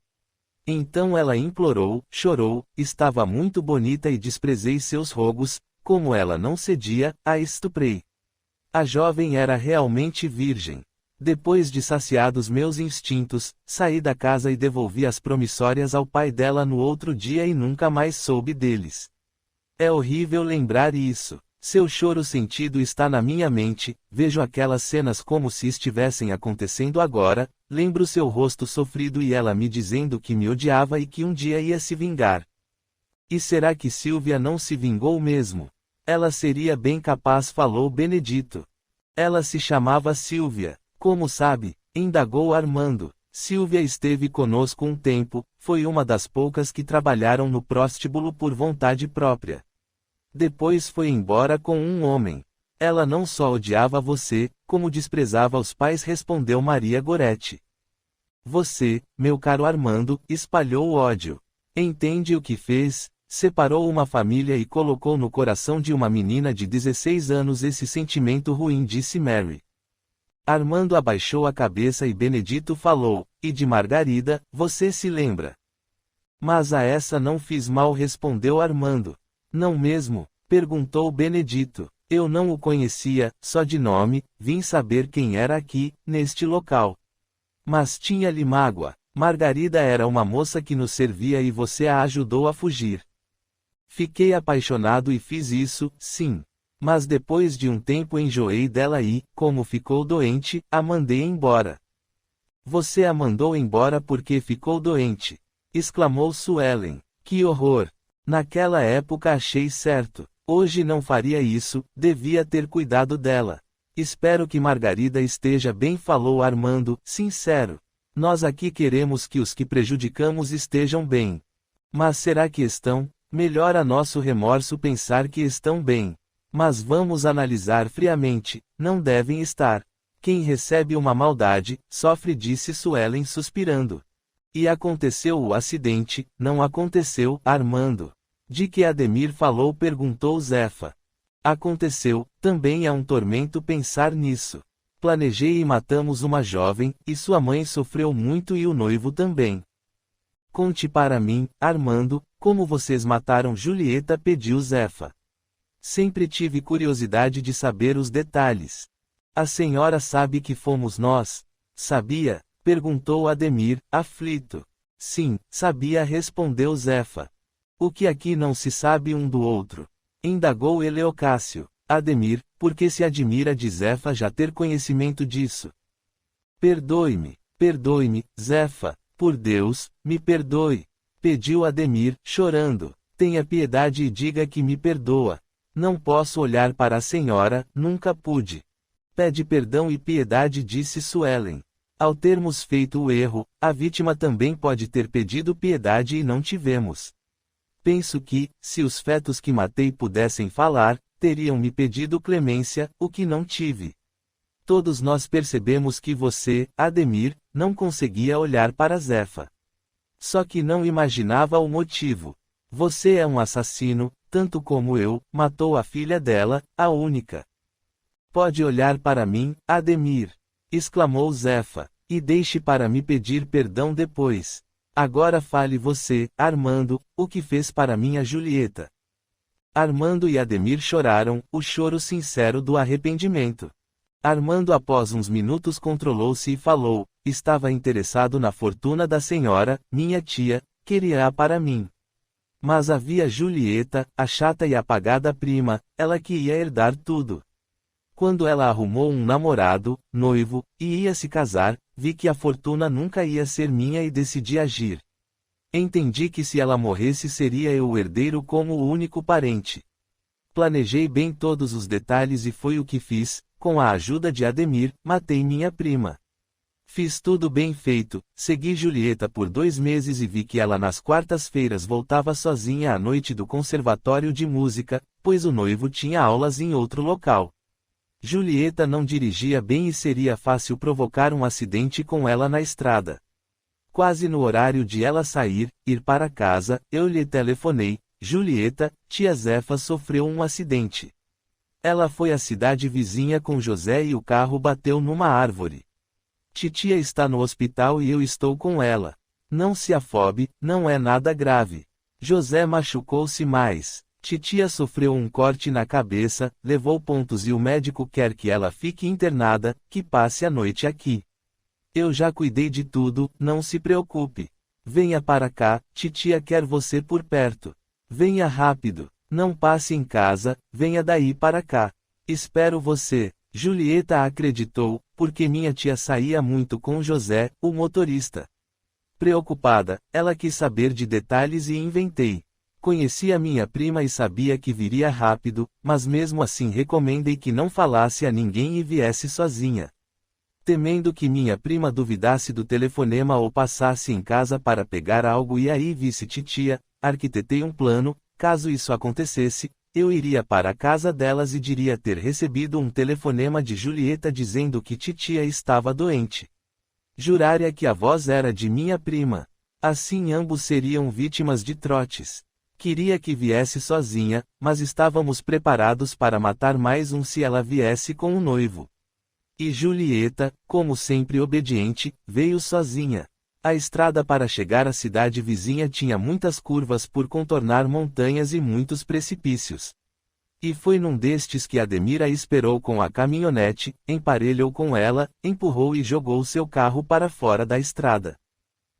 Então ela implorou, chorou, estava muito bonita e desprezei seus rogos, como ela não cedia, a estuprei. A jovem era realmente virgem. Depois de saciados meus instintos, saí da casa e devolvi as promissórias ao pai dela no outro dia e nunca mais soube deles. É horrível lembrar isso. Seu choro sentido está na minha mente, vejo aquelas cenas como se estivessem acontecendo agora, lembro seu rosto sofrido e ela me dizendo que me odiava e que um dia ia se vingar. E será que Silvia não se vingou mesmo? Ela seria bem capaz, falou Benedito. Ela se chamava Silvia. Como sabe? Indagou Armando. Silvia esteve conosco um tempo, foi uma das poucas que trabalharam no prostíbulo por vontade própria. Depois foi embora com um homem. Ela não só odiava você, como desprezava os pais, respondeu Maria Goretti. Você, meu caro Armando, espalhou o ódio. Entende o que fez? Separou uma família e colocou no coração de uma menina de 16 anos esse sentimento ruim, disse Mary. Armando abaixou a cabeça e Benedito falou, e de Margarida, você se lembra? Mas a essa não fiz mal, respondeu Armando. Não mesmo? Perguntou Benedito. Eu não o conhecia, só de nome, vim saber quem era aqui, neste local. Mas tinha-lhe mágoa. Margarida era uma moça que nos servia e você a ajudou a fugir. Fiquei apaixonado e fiz isso, sim. Mas depois de um tempo enjoei dela e, como ficou doente, a mandei embora. Você a mandou embora porque ficou doente? Exclamou Suelen. Que horror! Naquela época achei certo. Hoje não faria isso, devia ter cuidado dela. Espero que Margarida esteja bem, falou Armando, sincero. Nós aqui queremos que os que prejudicamos estejam bem. Mas será que estão? Melhor a nosso remorso pensar que estão bem. Mas vamos analisar friamente, não devem estar. Quem recebe uma maldade, sofre, disse Suelen suspirando. E aconteceu o acidente, não aconteceu, Armando? De que Ademir falou, perguntou Zefa. Aconteceu, também é um tormento pensar nisso. Planejei e matamos uma jovem, e sua mãe sofreu muito e o noivo também. Conte para mim, Armando, como vocês mataram Julieta, pediu Zefa. Sempre tive curiosidade de saber os detalhes. A senhora sabe que fomos nós? Sabia? Perguntou Ademir, aflito. Sim, sabia, respondeu Zefa. O que aqui não se sabe um do outro? Indagou Eleocácio. Ademir, porque se admira de Zefa já ter conhecimento disso. Perdoe-me, Zefa, por Deus, me perdoe. Pediu Ademir, chorando. Tenha piedade e diga que me perdoa. Não posso olhar para a senhora, nunca pude. Pede perdão e piedade, disse Suelen. Ao termos feito o erro, a vítima também pode ter pedido piedade e não tivemos. Penso que, se os fetos que matei pudessem falar, teriam me pedido clemência, o que não tive. Todos nós percebemos que você, Ademir, não conseguia olhar para Zefa. Só que não imaginava o motivo. Você é um assassino, tanto como eu, matou a filha dela, a única. Pode olhar para mim, Ademir, exclamou Zefa. E deixe para me pedir perdão depois. Agora fale você, Armando, o que fez para minha Julieta. Armando e Ademir choraram, o choro sincero do arrependimento. Armando após uns minutos controlou-se e falou, estava interessado na fortuna da senhora, minha tia, queria-a para mim. Mas havia Julieta, a chata e apagada prima, ela que ia herdar tudo. Quando ela arrumou um namorado, noivo, e ia se casar, vi que a fortuna nunca ia ser minha e decidi agir. Entendi que se ela morresse seria eu o herdeiro como o único parente. Planejei bem todos os detalhes e foi o que fiz, com a ajuda de Ademir, matei minha prima. Fiz tudo bem feito, segui Julieta por 2 meses e vi que ela nas quartas-feiras voltava sozinha à noite do conservatório de música, pois o noivo tinha aulas em outro local. Julieta não dirigia bem e seria fácil provocar um acidente com ela na estrada. Quase no horário de ela sair, ir para casa, eu lhe telefonei, Julieta, tia Zefa sofreu um acidente. Ela foi à cidade vizinha com José e o carro bateu numa árvore. Titia está no hospital e eu estou com ela. Não se afobe, não é nada grave. José machucou-se mais. Titia sofreu um corte na cabeça, levou pontos e o médico quer que ela fique internada, que passe a noite aqui. Eu já cuidei de tudo, não se preocupe. Venha para cá, titia quer você por perto. Venha rápido. Não passe em casa, venha daí para cá. Espero você. Julieta acreditou, porque minha tia saía muito com José, o motorista. Preocupada, ela quis saber de detalhes e inventei. Conheci a minha prima e sabia que viria rápido, mas mesmo assim recomendei que não falasse a ninguém e viesse sozinha. Temendo que minha prima duvidasse do telefonema ou passasse em casa para pegar algo e aí visse titia, arquitetei um plano, caso isso acontecesse, eu iria para a casa delas e diria ter recebido um telefonema de Julieta dizendo que titia estava doente. Juraria que a voz era de minha prima. Assim ambos seriam vítimas de trotes. Queria que viesse sozinha, mas estávamos preparados para matar mais um se ela viesse com o noivo. E Julieta, como sempre obediente, veio sozinha. A estrada para chegar à cidade vizinha tinha muitas curvas por contornar montanhas e muitos precipícios. E foi num destes que Ademir a esperou com a caminhonete, emparelhou com ela, empurrou e jogou seu carro para fora da estrada.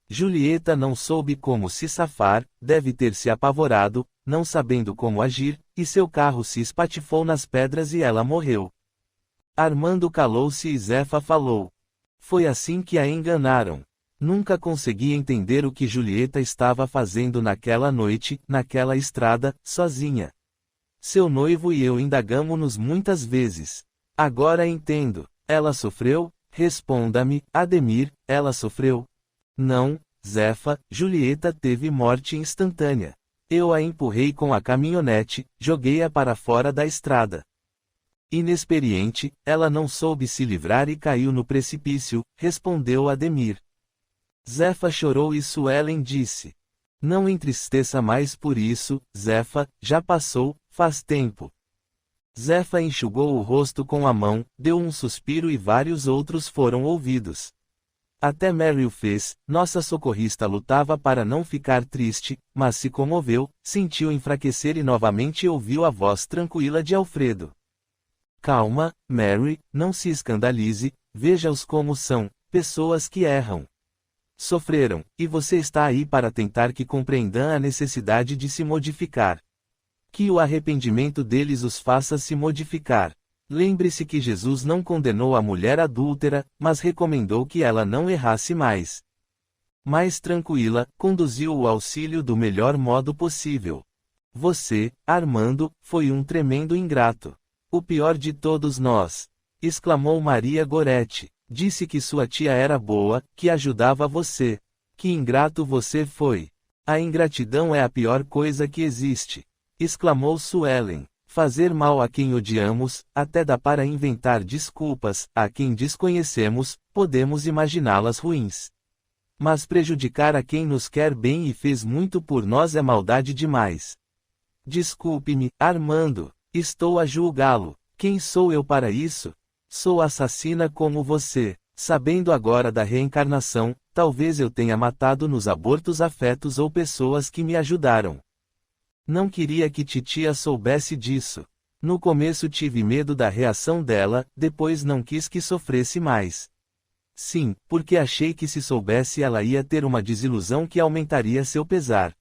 Julieta não soube como se safar, deve ter se apavorado, não sabendo como agir, e seu carro se espatifou nas pedras e ela morreu. Armando calou-se e Zefa falou. Foi assim que a enganaram. Nunca consegui entender o que Julieta estava fazendo naquela noite, naquela estrada, sozinha. Seu noivo e eu indagamo-nos muitas vezes. Agora entendo. Ela sofreu? Responda-me, Ademir, ela sofreu? Não, Zefa, Julieta teve morte instantânea. Eu a empurrei com a caminhonete, joguei-a para fora da estrada. Inexperiente, ela não soube se livrar e caiu no precipício, respondeu Ademir. Zefa chorou e Suelen disse. Não entristeça mais por isso, Zefa, já passou, faz tempo. Zefa enxugou o rosto com a mão, deu um suspiro e vários outros foram ouvidos. Até Mary o fez, nossa socorrista lutava para não ficar triste, mas se comoveu, sentiu enfraquecer e novamente ouviu a voz tranquila de Alfredo. Calma, Mary, não se escandalize, veja-os como são, pessoas que erram. Sofreram, e você está aí para tentar que compreendam a necessidade de se modificar. Que o arrependimento deles os faça se modificar. Lembre-se que Jesus não condenou a mulher adúltera, mas recomendou que ela não errasse mais. Mais tranquila, conduziu o auxílio do melhor modo possível. Você, Armando, foi um tremendo ingrato. O pior de todos nós. Exclamou Maria Goretti. Disse que sua tia era boa, que ajudava você. Que ingrato você foi. A ingratidão é a pior coisa que existe. Exclamou Suelen. Fazer mal a quem odiamos, até dá para inventar desculpas, a quem desconhecemos, podemos imaginá-las ruins. Mas prejudicar a quem nos quer bem e fez muito por nós é maldade demais. Desculpe-me, Armando. Estou a julgá-lo. Quem sou eu para isso? Sou assassina como você. Sabendo agora da reencarnação, talvez eu tenha matado nos abortos afetos ou pessoas que me ajudaram. Não queria que titia soubesse disso. No começo tive medo da reação dela, depois não quis que sofresse mais. Sim, porque achei que se soubesse ela ia ter uma desilusão que aumentaria seu pesar.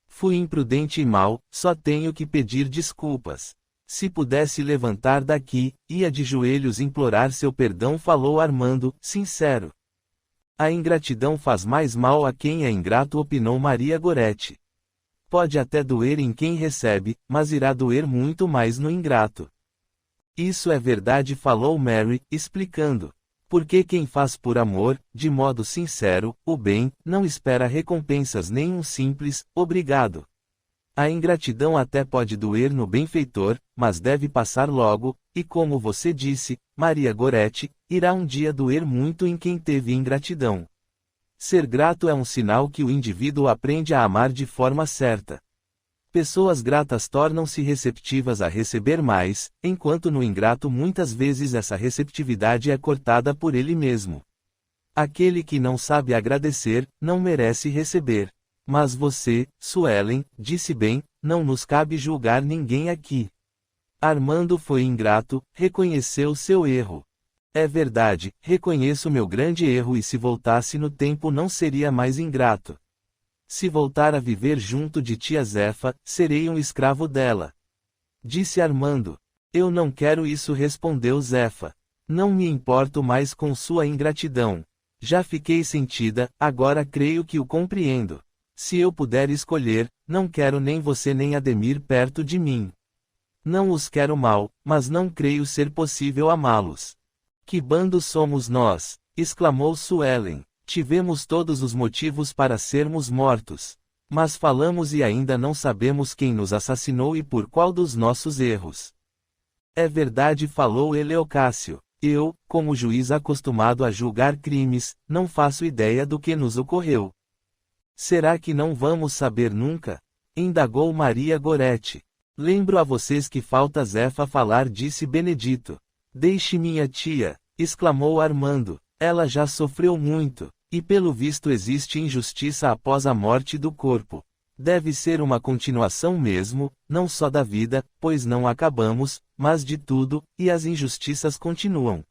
Fui imprudente e mau, só tenho que pedir desculpas. Se pudesse levantar daqui, ia de joelhos implorar seu perdão, falou Armando, sincero. A ingratidão faz mais mal a quem é ingrato, opinou Maria Goretti. Pode até doer em quem recebe, mas irá doer muito mais no ingrato. Isso é verdade, falou Mary, explicando. Porque quem faz por amor, de modo sincero, o bem, não espera recompensas nem um simples, obrigado. A ingratidão até pode doer no benfeitor, mas deve passar logo, e como você disse, Maria Goretti, irá um dia doer muito em quem teve ingratidão. Ser grato é um sinal que o indivíduo aprende a amar de forma certa. Pessoas gratas tornam-se receptivas a receber mais, enquanto no ingrato muitas vezes essa receptividade é cortada por ele mesmo. Aquele que não sabe agradecer, não merece receber. Mas você, Suelen, disse bem, não nos cabe julgar ninguém aqui. Armando foi ingrato, reconheceu seu erro. É verdade, reconheço meu grande erro e se voltasse no tempo não seria mais ingrato. Se voltar a viver junto de tia Zefa, serei um escravo dela. Disse Armando. Eu não quero isso, respondeu Zefa. Não me importo mais com sua ingratidão. Já fiquei sentida, agora creio que o compreendo. Se eu puder escolher, não quero nem você nem Ademir perto de mim. Não os quero mal, mas não creio ser possível amá-los. Que bando somos nós! Exclamou Suelen. Tivemos todos os motivos para sermos mortos. Mas falamos e ainda não sabemos quem nos assassinou e por qual dos nossos erros. É verdade, falou Eleocácio. Eu, como juiz acostumado a julgar crimes, não faço ideia do que nos ocorreu. Será que não vamos saber nunca? Indagou Maria Goretti. Lembro a vocês que falta Zefa falar, disse Benedito. Deixe minha tia, exclamou Armando. Ela já sofreu muito, e pelo visto existe injustiça após a morte do corpo. Deve ser uma continuação mesmo, não só da vida, pois não acabamos, mas de tudo, e as injustiças continuam.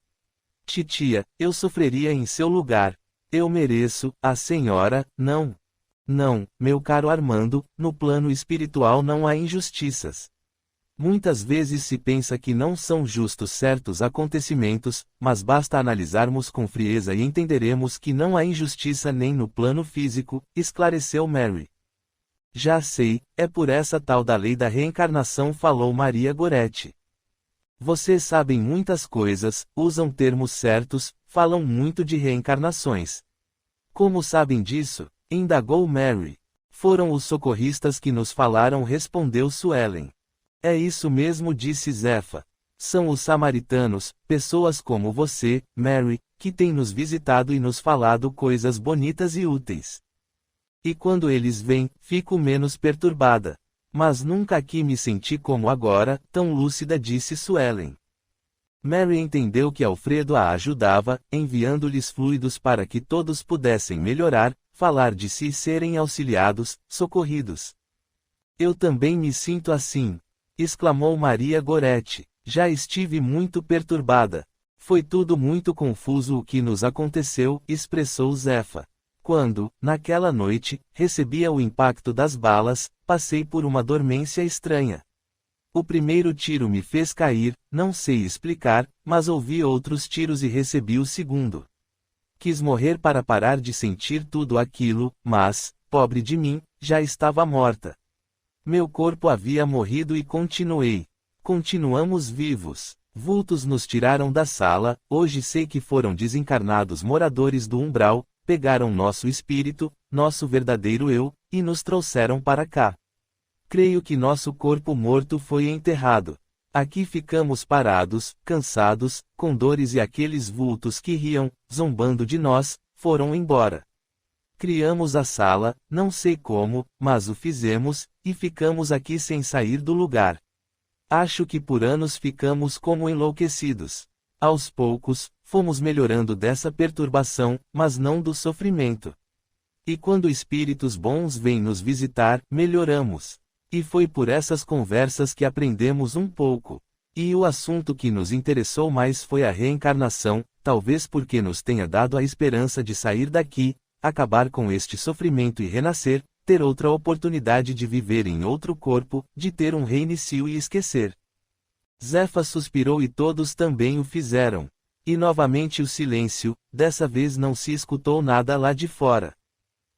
Titia, eu sofreria em seu lugar. Eu mereço, a senhora, não. Não, meu caro Armando, no plano espiritual não há injustiças. Muitas vezes se pensa que não são justos certos acontecimentos, mas basta analisarmos com frieza e entenderemos que não há injustiça nem no plano físico, esclareceu Mary. Já sei, é por essa tal da lei da reencarnação, falou Maria Goretti. Vocês sabem muitas coisas, usam termos certos, falam muito de reencarnações. Como sabem disso? Indagou Mary. Foram os socorristas que nos falaram, respondeu Suelen. É isso mesmo, disse Zefa. São os samaritanos, pessoas como você, Mary, que têm nos visitado e nos falado coisas bonitas e úteis. E quando eles vêm, fico menos perturbada. Mas nunca aqui me senti como agora, tão lúcida, disse Suelen. Mary entendeu que Alfredo a ajudava, enviando-lhes fluidos para que todos pudessem melhorar, falar de si e serem auxiliados, socorridos. Eu também me sinto assim, exclamou Maria Goretti. Já estive muito perturbada. Foi tudo muito confuso o que nos aconteceu, expressou Zefa. Quando, naquela noite, recebia o impacto das balas, passei por uma dormência estranha. O primeiro tiro me fez cair, não sei explicar, mas ouvi outros tiros e recebi o segundo. Quis morrer para parar de sentir tudo aquilo, mas, pobre de mim, já estava morta. Meu corpo havia morrido e continuei. Continuamos vivos. Vultos nos tiraram da sala, hoje sei que foram desencarnados moradores do umbral, pegaram nosso espírito, nosso verdadeiro eu, e nos trouxeram para cá. Creio que nosso corpo morto foi enterrado. Aqui ficamos parados, cansados, com dores e aqueles vultos que riam, zombando de nós, foram embora. Criamos a sala, não sei como, mas o fizemos, e ficamos aqui sem sair do lugar. Acho que por anos ficamos como enlouquecidos. Aos poucos, fomos melhorando dessa perturbação, mas não do sofrimento. E quando espíritos bons vêm nos visitar, melhoramos. E foi por essas conversas que aprendemos um pouco. E o assunto que nos interessou mais foi a reencarnação, talvez porque nos tenha dado a esperança de sair daqui, acabar com este sofrimento e renascer, ter outra oportunidade de viver em outro corpo, de ter um reinício e esquecer. Zefa suspirou e todos também o fizeram. E novamente o silêncio, dessa vez não se escutou nada lá de fora.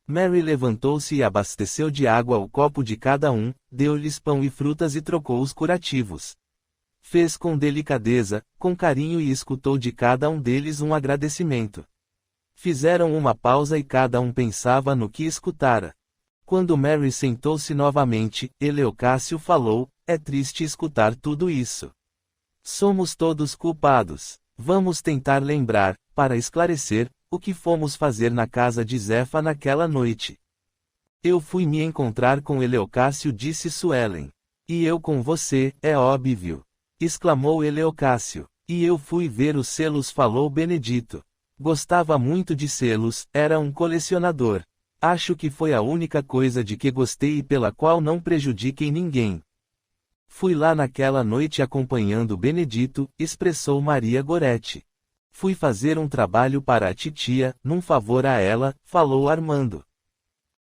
Mary levantou-se e abasteceu de água o copo de cada um, deu-lhes pão e frutas e trocou os curativos. Fez com delicadeza, com carinho e escutou de cada um deles um agradecimento. Fizeram uma pausa e cada um pensava no que escutara. Quando Mary sentou-se novamente, Eleocácio falou: é triste escutar tudo isso. Somos todos culpados. Vamos tentar lembrar, para esclarecer, o que fomos fazer na casa de Zefa naquela noite. Eu fui me encontrar com Eleocácio, disse Suelen. E eu com você, é óbvio. Exclamou Eleocácio. E eu fui ver os selos, falou Benedito. Gostava muito de selos, era um colecionador. Acho que foi a única coisa de que gostei e pela qual não prejudiquei ninguém. Fui lá naquela noite acompanhando Benedito, expressou Maria Goretti. Fui fazer um trabalho para a titia, num favor a ela, falou Armando.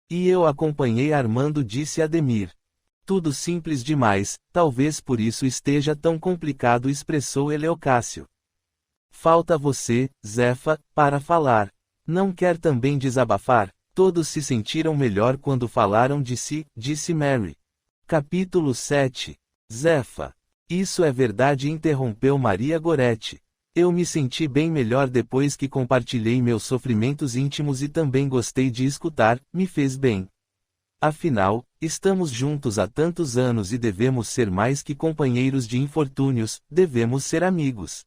E eu acompanhei Armando, disse Ademir. Tudo simples demais, talvez por isso esteja tão complicado, expressou Eleocácio. Falta você, Zefa, para falar. Não quer também desabafar? Todos se sentiram melhor quando falaram de si, disse Mary. Capítulo 7. Zefa. Isso é verdade, interrompeu Maria Goretti. Eu me senti bem melhor depois que compartilhei meus sofrimentos íntimos e também gostei de escutar, me fez bem. Afinal, estamos juntos há tantos anos e devemos ser mais que companheiros de infortúnios, devemos ser amigos.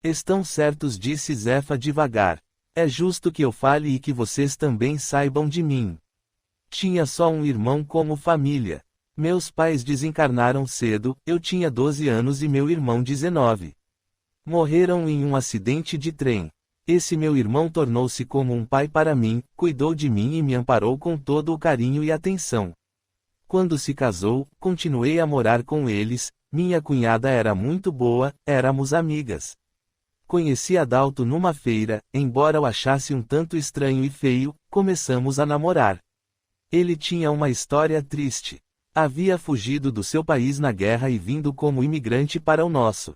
Estão certos, disse Zefa devagar. É justo que eu fale e que vocês também saibam de mim. Tinha só um irmão como família. Meus pais desencarnaram cedo, eu tinha 12 anos e meu irmão 19. Morreram em um acidente de trem. Esse meu irmão tornou-se como um pai para mim, cuidou de mim e me amparou com todo o carinho e atenção. Quando se casou, continuei a morar com eles, minha cunhada era muito boa, éramos amigas. Conheci Adalto numa feira, embora o achasse um tanto estranho e feio, começamos a namorar. Ele tinha uma história triste. Havia fugido do seu país na guerra e vindo como imigrante para o nosso.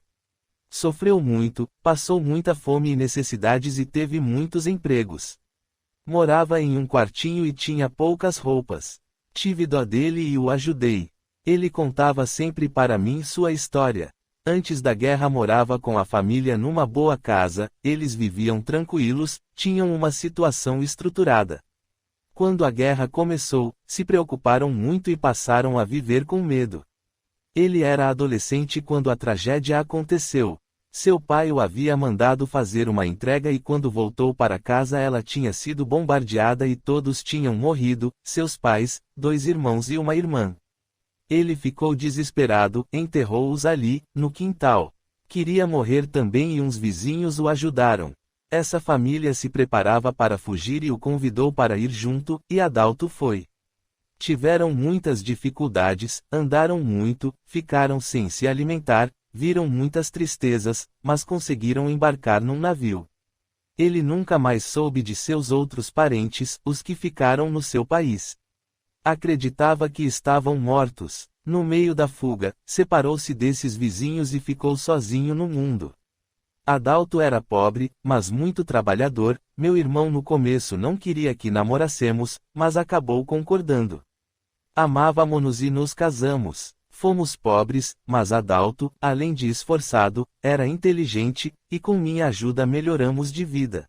Sofreu muito, passou muita fome e necessidades e teve muitos empregos. Morava em um quartinho e tinha poucas roupas. Tive dó dele e o ajudei. Ele contava sempre para mim sua história. Antes da guerra morava com a família numa boa casa, eles viviam tranquilos, tinham uma situação estruturada. Quando a guerra começou, se preocuparam muito e passaram a viver com medo. Ele era adolescente quando a tragédia aconteceu. Seu pai o havia mandado fazer uma entrega e quando voltou para casa ela tinha sido bombardeada e todos tinham morrido, seus pais, 2 irmãos e uma irmã. Ele ficou desesperado, enterrou-os ali, no quintal. Queria morrer também e uns vizinhos o ajudaram. Essa família se preparava para fugir e o convidou para ir junto, e Adalto foi. Tiveram muitas dificuldades, andaram muito, ficaram sem se alimentar, viram muitas tristezas, mas conseguiram embarcar num navio. Ele nunca mais soube de seus outros parentes, os que ficaram no seu país. Acreditava que estavam mortos. No meio da fuga, separou-se desses vizinhos e ficou sozinho no mundo. Adalto era pobre, mas muito trabalhador. Meu irmão no começo não queria que namorássemos, mas acabou concordando. Amávamo-nos e nos casamos. Fomos pobres, mas Adalto, além de esforçado, era inteligente, e com minha ajuda melhoramos de vida.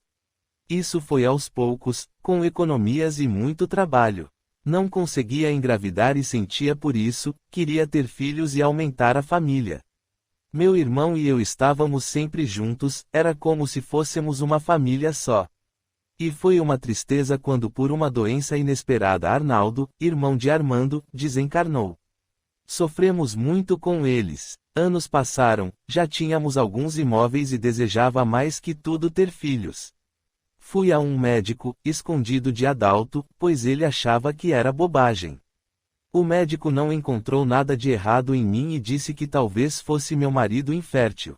Isso foi aos poucos, com economias e muito trabalho. Não conseguia engravidar e sentia por isso, queria ter filhos e aumentar a família. Meu irmão e eu estávamos sempre juntos, era como se fôssemos uma família só. E foi uma tristeza quando por uma doença inesperada Arnaldo, irmão de Armando, desencarnou. Sofremos muito com eles. Anos passaram, já tínhamos alguns imóveis e desejava mais que tudo ter filhos. Fui a um médico, escondido de Adalto, pois ele achava que era bobagem. O médico não encontrou nada de errado em mim e disse que talvez fosse meu marido infértil.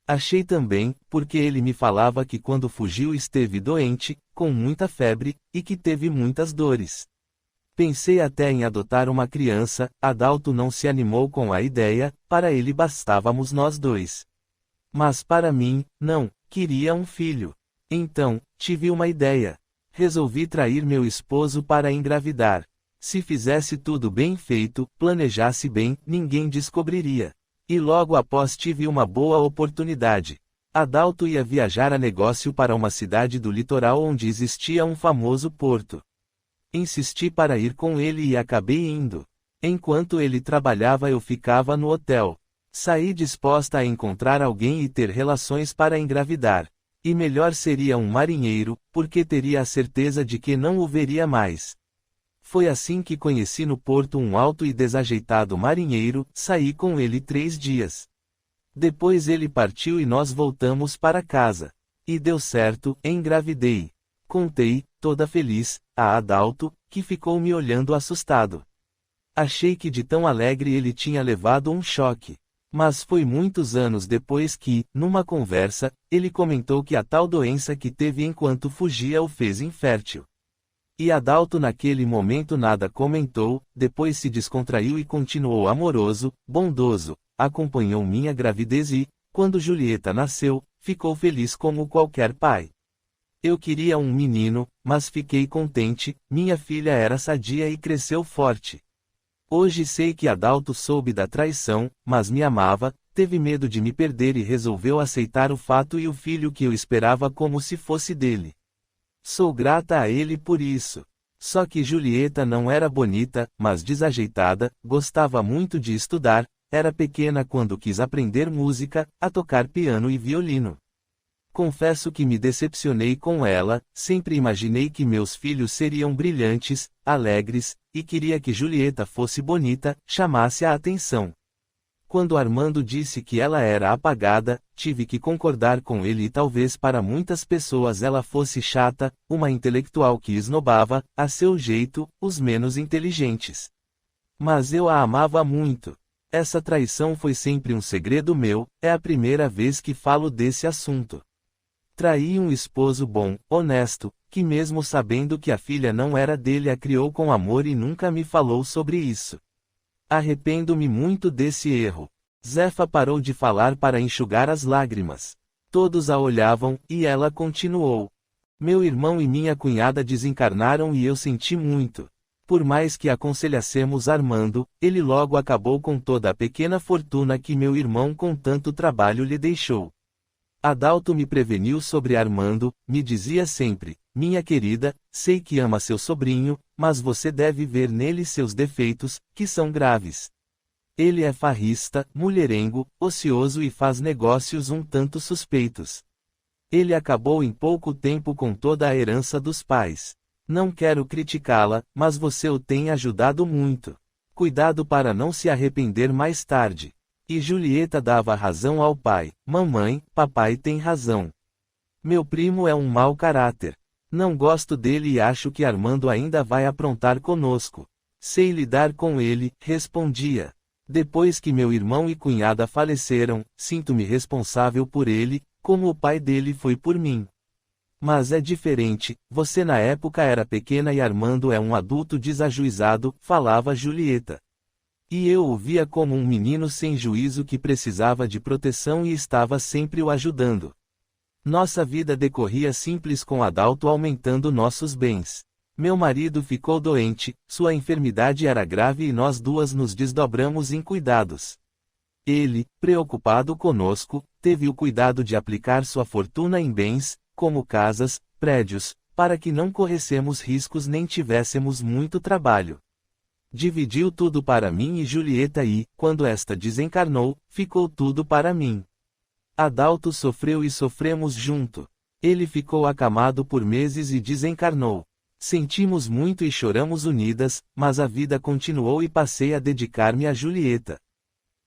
Achei também, porque ele me falava que quando fugiu esteve doente, com muita febre, e que teve muitas dores. Pensei até em adotar uma criança, Adalto não se animou com a ideia, para ele bastávamos nós dois. Mas para mim, não, queria um filho. Então, tive uma ideia. Resolvi trair meu esposo para engravidar. Se fizesse tudo bem feito, planejasse bem, ninguém descobriria. E logo após tive uma boa oportunidade. Adalto ia viajar a negócio para uma cidade do litoral onde existia um famoso porto. Insisti para ir com ele e acabei indo. Enquanto ele trabalhava eu ficava no hotel. Saí disposta a encontrar alguém e ter relações para engravidar. E melhor seria um marinheiro, porque teria a certeza de que não o veria mais. Foi assim que conheci no porto um alto e desajeitado marinheiro, saí com ele 3 dias. Depois ele partiu e nós voltamos para casa. E deu certo, engravidei. Contei, toda feliz, a Adalto, que ficou me olhando assustado. Achei que de tão alegre ele tinha levado um choque. Mas foi muitos anos depois que, numa conversa, ele comentou que a tal doença que teve enquanto fugia o fez infértil. E Adalto naquele momento nada comentou, depois se descontraiu e continuou amoroso, bondoso, acompanhou minha gravidez e, quando Julieta nasceu, ficou feliz como qualquer pai. Eu queria um menino, mas fiquei contente, minha filha era sadia e cresceu forte. Hoje sei que Adalto soube da traição, mas me amava, teve medo de me perder e resolveu aceitar o fato e o filho que eu esperava como se fosse dele. Sou grata a ele por isso. Só que Julieta não era bonita, mas desajeitada, gostava muito de estudar, era pequena quando quis aprender música, a tocar piano e violino. Confesso que me decepcionei com ela, sempre imaginei que meus filhos seriam brilhantes, alegres, e queria que Julieta fosse bonita, chamasse a atenção. Quando Armando disse que ela era apagada, tive que concordar com ele e talvez para muitas pessoas ela fosse chata, uma intelectual que esnobava, a seu jeito, os menos inteligentes. Mas eu a amava muito. Essa traição foi sempre um segredo meu, é a primeira vez que falo desse assunto. Traí um esposo bom, honesto, que mesmo sabendo que a filha não era dele a criou com amor e nunca me falou sobre isso. Arrependo-me muito desse erro. Zefa parou de falar para enxugar as lágrimas. Todos a olhavam, e ela continuou. Meu irmão e minha cunhada desencarnaram e eu senti muito. Por mais que aconselhássemos Armando, ele logo acabou com toda a pequena fortuna que meu irmão com tanto trabalho lhe deixou. Adalto me preveniu sobre Armando, me dizia sempre, minha querida, sei que ama seu sobrinho, mas você deve ver nele seus defeitos, que são graves. Ele é farrista, mulherengo, ocioso e faz negócios um tanto suspeitos. Ele acabou em pouco tempo com toda a herança dos pais. Não quero criticá-la, mas você o tem ajudado muito. Cuidado para não se arrepender mais tarde. E Julieta dava razão ao pai. Mamãe, papai tem razão. Meu primo é um mau caráter. Não gosto dele e acho que Armando ainda vai aprontar conosco. Sei lidar com ele, respondia. Depois que meu irmão e cunhada faleceram, sinto-me responsável por ele, como o pai dele foi por mim. Mas é diferente, você na época era pequena e Armando é um adulto desajuizado, falava Julieta. E eu o via como um menino sem juízo que precisava de proteção e estava sempre o ajudando. Nossa vida decorria simples com Adalto aumentando nossos bens. Meu marido ficou doente, sua enfermidade era grave e nós duas nos desdobramos em cuidados. Ele, preocupado conosco, teve o cuidado de aplicar sua fortuna em bens, como casas, prédios, para que não corressemos riscos nem tivéssemos muito trabalho. Dividiu tudo para mim e Julieta e, quando esta desencarnou, ficou tudo para mim. Adalto sofreu e sofremos junto. Ele ficou acamado por meses e desencarnou. Sentimos muito e choramos unidas, mas a vida continuou e passei a dedicar-me a Julieta.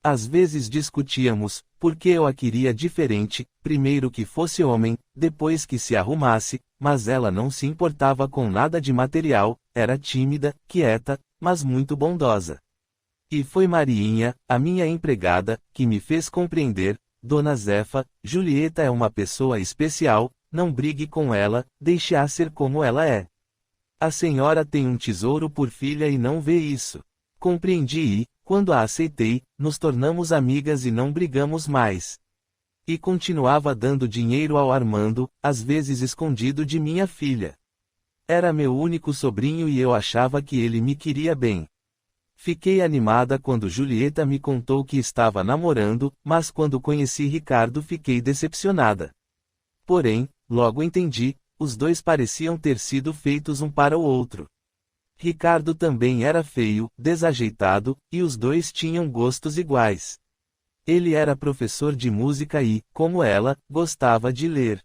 Às vezes discutíamos, porque eu a queria diferente, primeiro que fosse homem, depois que se arrumasse, mas ela não se importava com nada de material, era tímida, quieta, mas muito bondosa. E foi Mariinha, a minha empregada, que me fez compreender, Dona Zefa, Julieta é uma pessoa especial, não brigue com ela, deixe-a ser como ela é. A senhora tem um tesouro por filha e não vê isso. Compreendi e, quando a aceitei, nos tornamos amigas e não brigamos mais. E continuava dando dinheiro ao Armando, às vezes escondido de minha filha. Era meu único sobrinho e eu achava que ele me queria bem. Fiquei animada quando Julieta me contou que estava namorando, mas quando conheci Ricardo fiquei decepcionada. Porém, logo entendi, os dois pareciam ter sido feitos um para o outro. Ricardo também era feio, desajeitado, e os dois tinham gostos iguais. Ele era professor de música e, como ela, gostava de ler.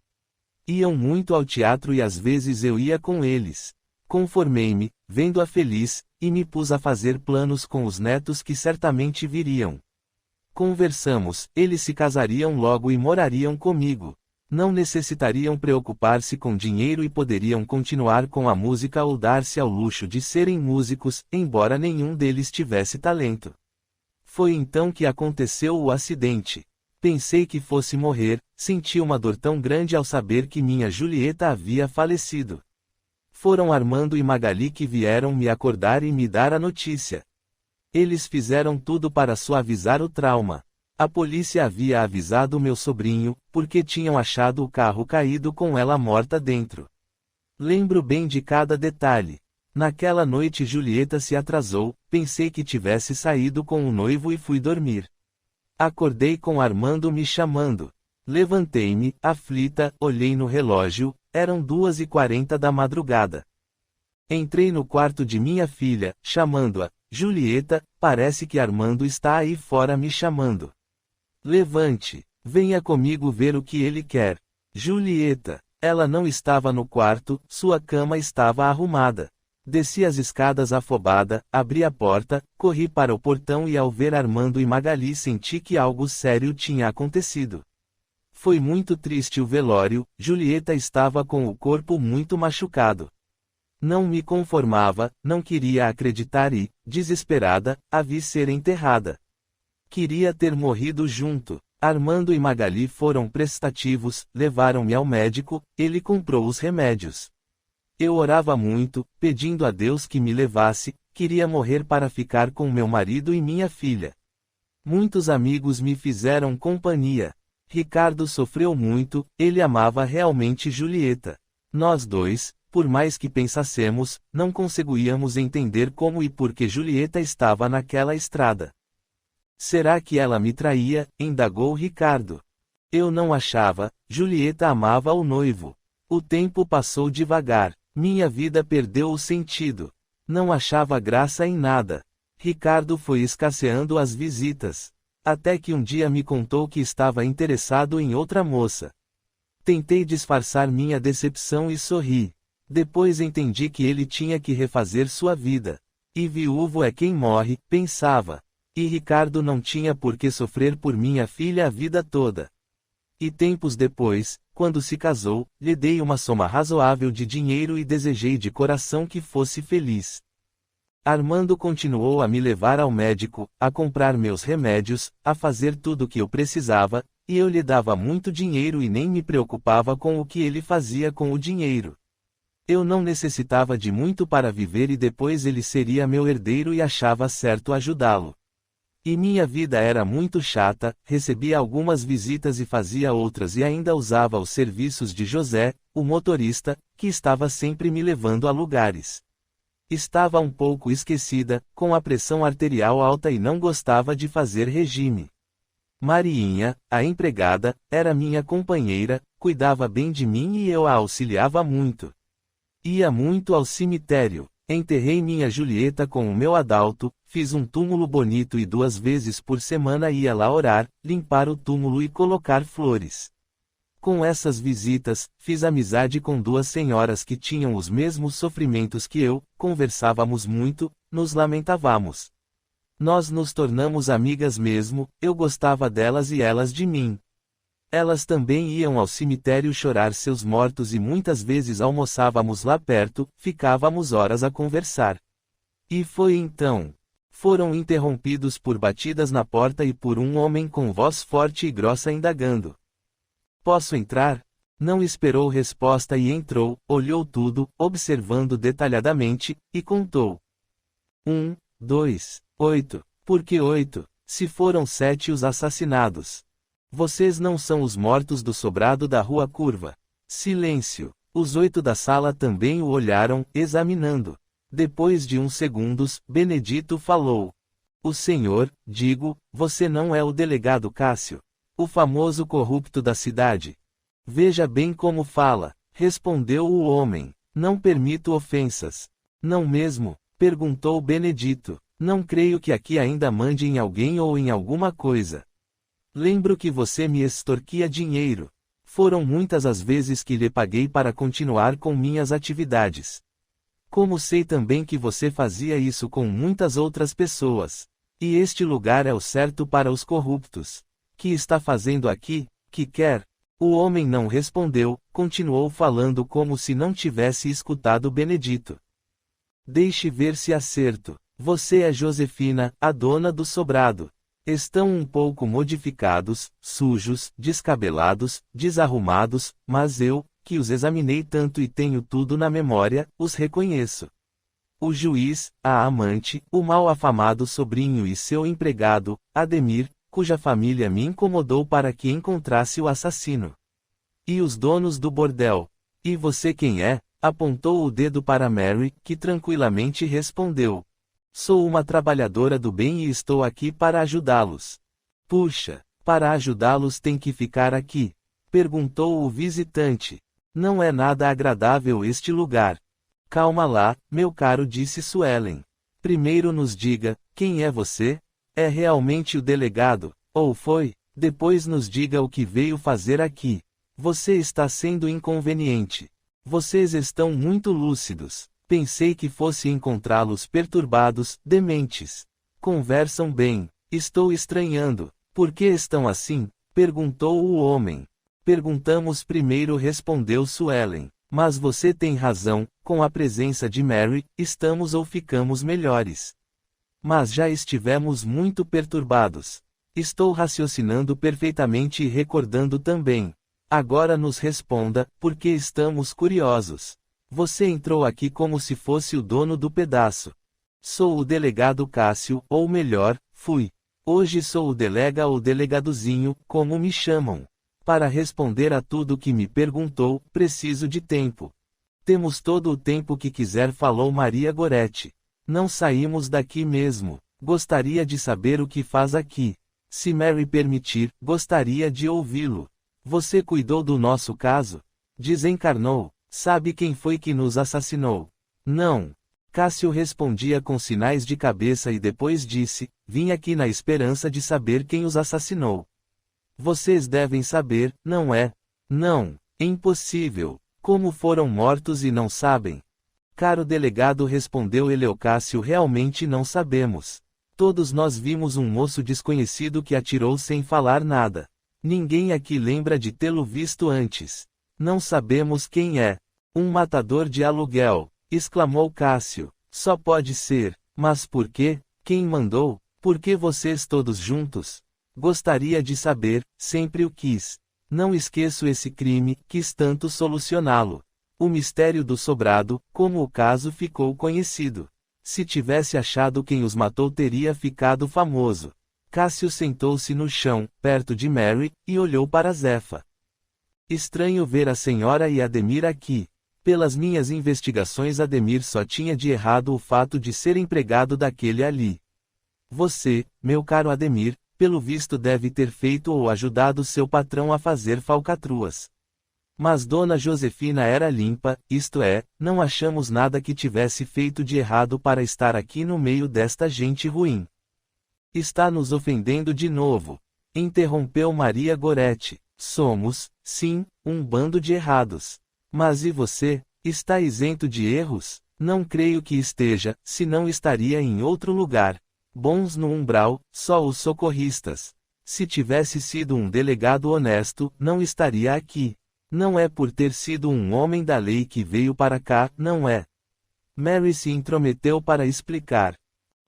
Iam muito ao teatro e às vezes eu ia com eles. Conformei-me, vendo-a feliz, e me pus a fazer planos com os netos que certamente viriam. Conversamos, eles se casariam logo e morariam comigo. Não necessitariam preocupar-se com dinheiro e poderiam continuar com a música ou dar-se ao luxo de serem músicos, embora nenhum deles tivesse talento. Foi então que aconteceu o acidente. Pensei que fosse morrer, senti uma dor tão grande ao saber que minha Julieta havia falecido. Foram Armando e Magali que vieram me acordar e me dar a notícia. Eles fizeram tudo para suavizar o trauma. A polícia havia avisado meu sobrinho, porque tinham achado o carro caído com ela morta dentro. Lembro bem de cada detalhe. Naquela noite Julieta se atrasou, pensei que tivesse saído com o noivo e fui dormir. Acordei com Armando me chamando. Levantei-me, aflita, olhei no relógio, eram 2h40 da madrugada. Entrei no quarto de minha filha, chamando-a, Julieta, parece que Armando está aí fora me chamando. Levante, venha comigo ver o que ele quer. Julieta, ela não estava no quarto, sua cama estava arrumada. Desci as escadas afobada, abri a porta, corri para o portão e ao ver Armando e Magali senti que algo sério tinha acontecido. Foi muito triste o velório, Julieta estava com o corpo muito machucado. Não me conformava, não queria acreditar e, desesperada, a vi ser enterrada. Queria ter morrido junto. Armando e Magali foram prestativos, levaram-me ao médico, ele comprou os remédios. Eu orava muito, pedindo a Deus que me levasse, queria morrer para ficar com meu marido e minha filha. Muitos amigos me fizeram companhia. Ricardo sofreu muito, ele amava realmente Julieta. Nós dois, por mais que pensássemos, não conseguíamos entender como e por que Julieta estava naquela estrada. Será que ela me traía? Indagou Ricardo. Eu não achava, Julieta amava o noivo. O tempo passou devagar, minha vida perdeu o sentido. Não achava graça em nada. Ricardo foi escasseando as visitas. Até que um dia me contou que estava interessado em outra moça. Tentei disfarçar minha decepção e sorri. Depois entendi que ele tinha que refazer sua vida. E viúvo é quem morre, pensava. E Ricardo não tinha por que sofrer por minha filha a vida toda. E tempos depois, quando se casou, lhe dei uma soma razoável de dinheiro e desejei de coração que fosse feliz. Armando continuou a me levar ao médico, a comprar meus remédios, a fazer tudo o que eu precisava, e eu lhe dava muito dinheiro e nem me preocupava com o que ele fazia com o dinheiro. Eu não necessitava de muito para viver e depois ele seria meu herdeiro e achava certo ajudá-lo. E minha vida era muito chata, recebia algumas visitas e fazia outras e ainda usava os serviços de José, o motorista, que estava sempre me levando a lugares. Estava um pouco esquecida, com a pressão arterial alta e não gostava de fazer regime. Mariinha, a empregada, era minha companheira, cuidava bem de mim e eu a auxiliava muito. Ia muito ao cemitério. Enterrei minha Julieta com o meu Adalto, fiz um túmulo bonito e 2 vezes por semana ia lá orar, limpar o túmulo e colocar flores. Com essas visitas, fiz amizade com duas senhoras que tinham os mesmos sofrimentos que eu, conversávamos muito, nos lamentávamos. Nós nos tornamos amigas mesmo, eu gostava delas e elas de mim. Elas também iam ao cemitério chorar seus mortos e muitas vezes almoçávamos lá perto, ficávamos horas a conversar. E foi então. Foram interrompidos por batidas na porta e por um homem com voz forte e grossa indagando. Posso entrar? Não esperou resposta e entrou, olhou tudo, observando detalhadamente, e contou. 1, 2, 8. Por que 8, se foram 7 os assassinados? Vocês não são os mortos do sobrado da Rua Curva. Silêncio. Os 8 da sala também o olharam, examinando. Depois de uns segundos, Benedito falou. O senhor, digo, você não é o delegado Cássio? O famoso corrupto da cidade? Veja bem como fala, respondeu o homem. Não permito ofensas. Não mesmo? Perguntou Benedito. Não creio que aqui ainda mande em alguém ou em alguma coisa. Lembro que você me extorquia dinheiro. Foram muitas as vezes que lhe paguei para continuar com minhas atividades. Como sei também que você fazia isso com muitas outras pessoas. E este lugar é o certo para os corruptos. Que está fazendo aqui? Que quer? O homem não respondeu, continuou falando como se não tivesse escutado Benedito. Deixe ver se acerto. Você é Josefina, a dona do sobrado. Estão um pouco modificados, sujos, descabelados, desarrumados, mas eu, que os examinei tanto e tenho tudo na memória, os reconheço. O juiz, a amante, o mal afamado sobrinho e seu empregado, Ademir, cuja família me incomodou para que encontrasse o assassino. E os donos do bordel. E você quem é? Apontou o dedo para Mary, que tranquilamente respondeu. Sou uma trabalhadora do bem e estou aqui para ajudá-los. Puxa, para ajudá-los tem que ficar aqui? Perguntou o visitante. Não é nada agradável este lugar. Calma lá, meu caro, disse Suelen. Primeiro nos diga, quem é você? É realmente o delegado, ou foi? Depois nos diga o que veio fazer aqui. Você está sendo inconveniente. Vocês estão muito lúcidos. Pensei que fosse encontrá-los perturbados, dementes. Conversam bem. Estou estranhando. Por que estão assim? Perguntou o homem. Perguntamos primeiro, respondeu Suelen. Mas você tem razão, com a presença de Mary, estamos ou ficamos melhores. Mas já estivemos muito perturbados. Estou raciocinando perfeitamente e recordando também. Agora nos responda, porque estamos curiosos. Você entrou aqui como se fosse o dono do pedaço. Sou o delegado Cássio, ou melhor, fui. Hoje sou o delega ou delegadozinho, como me chamam. Para responder a tudo que me perguntou, preciso de tempo. Temos todo o tempo que quiser, falou Maria Goretti. Não saímos daqui mesmo. Gostaria de saber o que faz aqui. Se Mary permitir, gostaria de ouvi-lo. Você cuidou do nosso caso? Desencarnou. Sabe quem foi que nos assassinou? Não. Cássio respondia com sinais de cabeça e depois disse, vim aqui na esperança de saber quem os assassinou. Vocês devem saber, não é? Não. Impossível. Como foram mortos e não sabem? Caro delegado, respondeu Eleocácio, realmente não sabemos. Todos nós vimos um moço desconhecido que atirou sem falar nada. Ninguém aqui lembra de tê-lo visto antes. Não sabemos quem é. Um matador de aluguel, exclamou Cássio. Só pode ser. Mas por quê? Quem mandou? Por que vocês todos juntos? Gostaria de saber, sempre o quis. Não esqueço esse crime, quis tanto solucioná-lo. O mistério do sobrado, como o caso ficou conhecido. Se tivesse achado quem os matou, teria ficado famoso. Cássio sentou-se no chão, perto de Mary, e olhou para Zefa. Estranho ver a senhora e Ademir aqui. Pelas minhas investigações, Ademir só tinha de errado o fato de ser empregado daquele ali. Você, meu caro Ademir, pelo visto deve ter feito ou ajudado seu patrão a fazer falcatruas. Mas Dona Josefina era limpa, isto é, não achamos nada que tivesse feito de errado para estar aqui no meio desta gente ruim. Está nos ofendendo de novo, interrompeu Maria Goretti. Somos, sim, um bando de errados. Mas e você? Está isento de erros? Não creio que esteja, senão estaria em outro lugar. Bons no umbral, só os socorristas. Se tivesse sido um delegado honesto, não estaria aqui. Não é por ter sido um homem da lei que veio para cá, não é. Mary se intrometeu para explicar.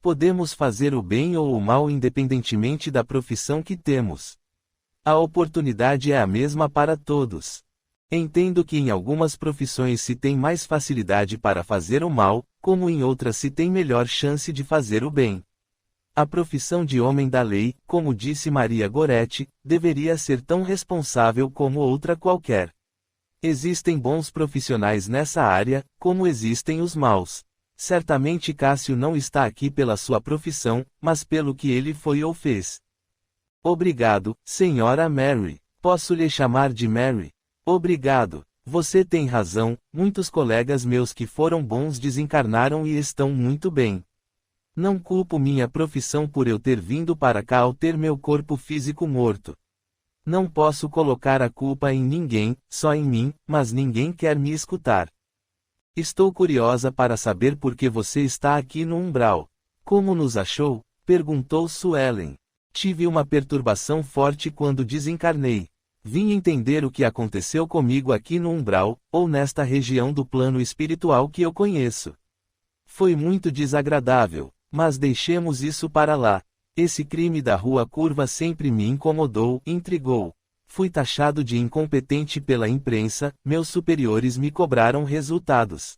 Podemos fazer o bem ou o mal independentemente da profissão que temos. A oportunidade é a mesma para todos. Entendo que em algumas profissões se tem mais facilidade para fazer o mal, como em outras se tem melhor chance de fazer o bem. A profissão de homem da lei, como disse Maria Goretti, deveria ser tão responsável como outra qualquer. Existem bons profissionais nessa área, como existem os maus. Certamente Cássio não está aqui pela sua profissão, mas pelo que ele foi ou fez. Obrigado, Senhora Mary. Posso lhe chamar de Mary? Obrigado. Você tem razão, muitos colegas meus que foram bons desencarnaram e estão muito bem. Não culpo minha profissão por eu ter vindo para cá ao ter meu corpo físico morto. Não posso colocar a culpa em ninguém, só em mim, mas ninguém quer me escutar. Estou curiosa para saber por que você está aqui no umbral. Como nos achou? Perguntou Suelen. Tive uma perturbação forte quando desencarnei. Vim entender o que aconteceu comigo aqui no umbral, ou nesta região do plano espiritual que eu conheço. Foi muito desagradável, mas deixemos isso para lá. Esse crime da Rua Curva sempre me incomodou, intrigou. Fui taxado de incompetente pela imprensa, meus superiores me cobraram resultados.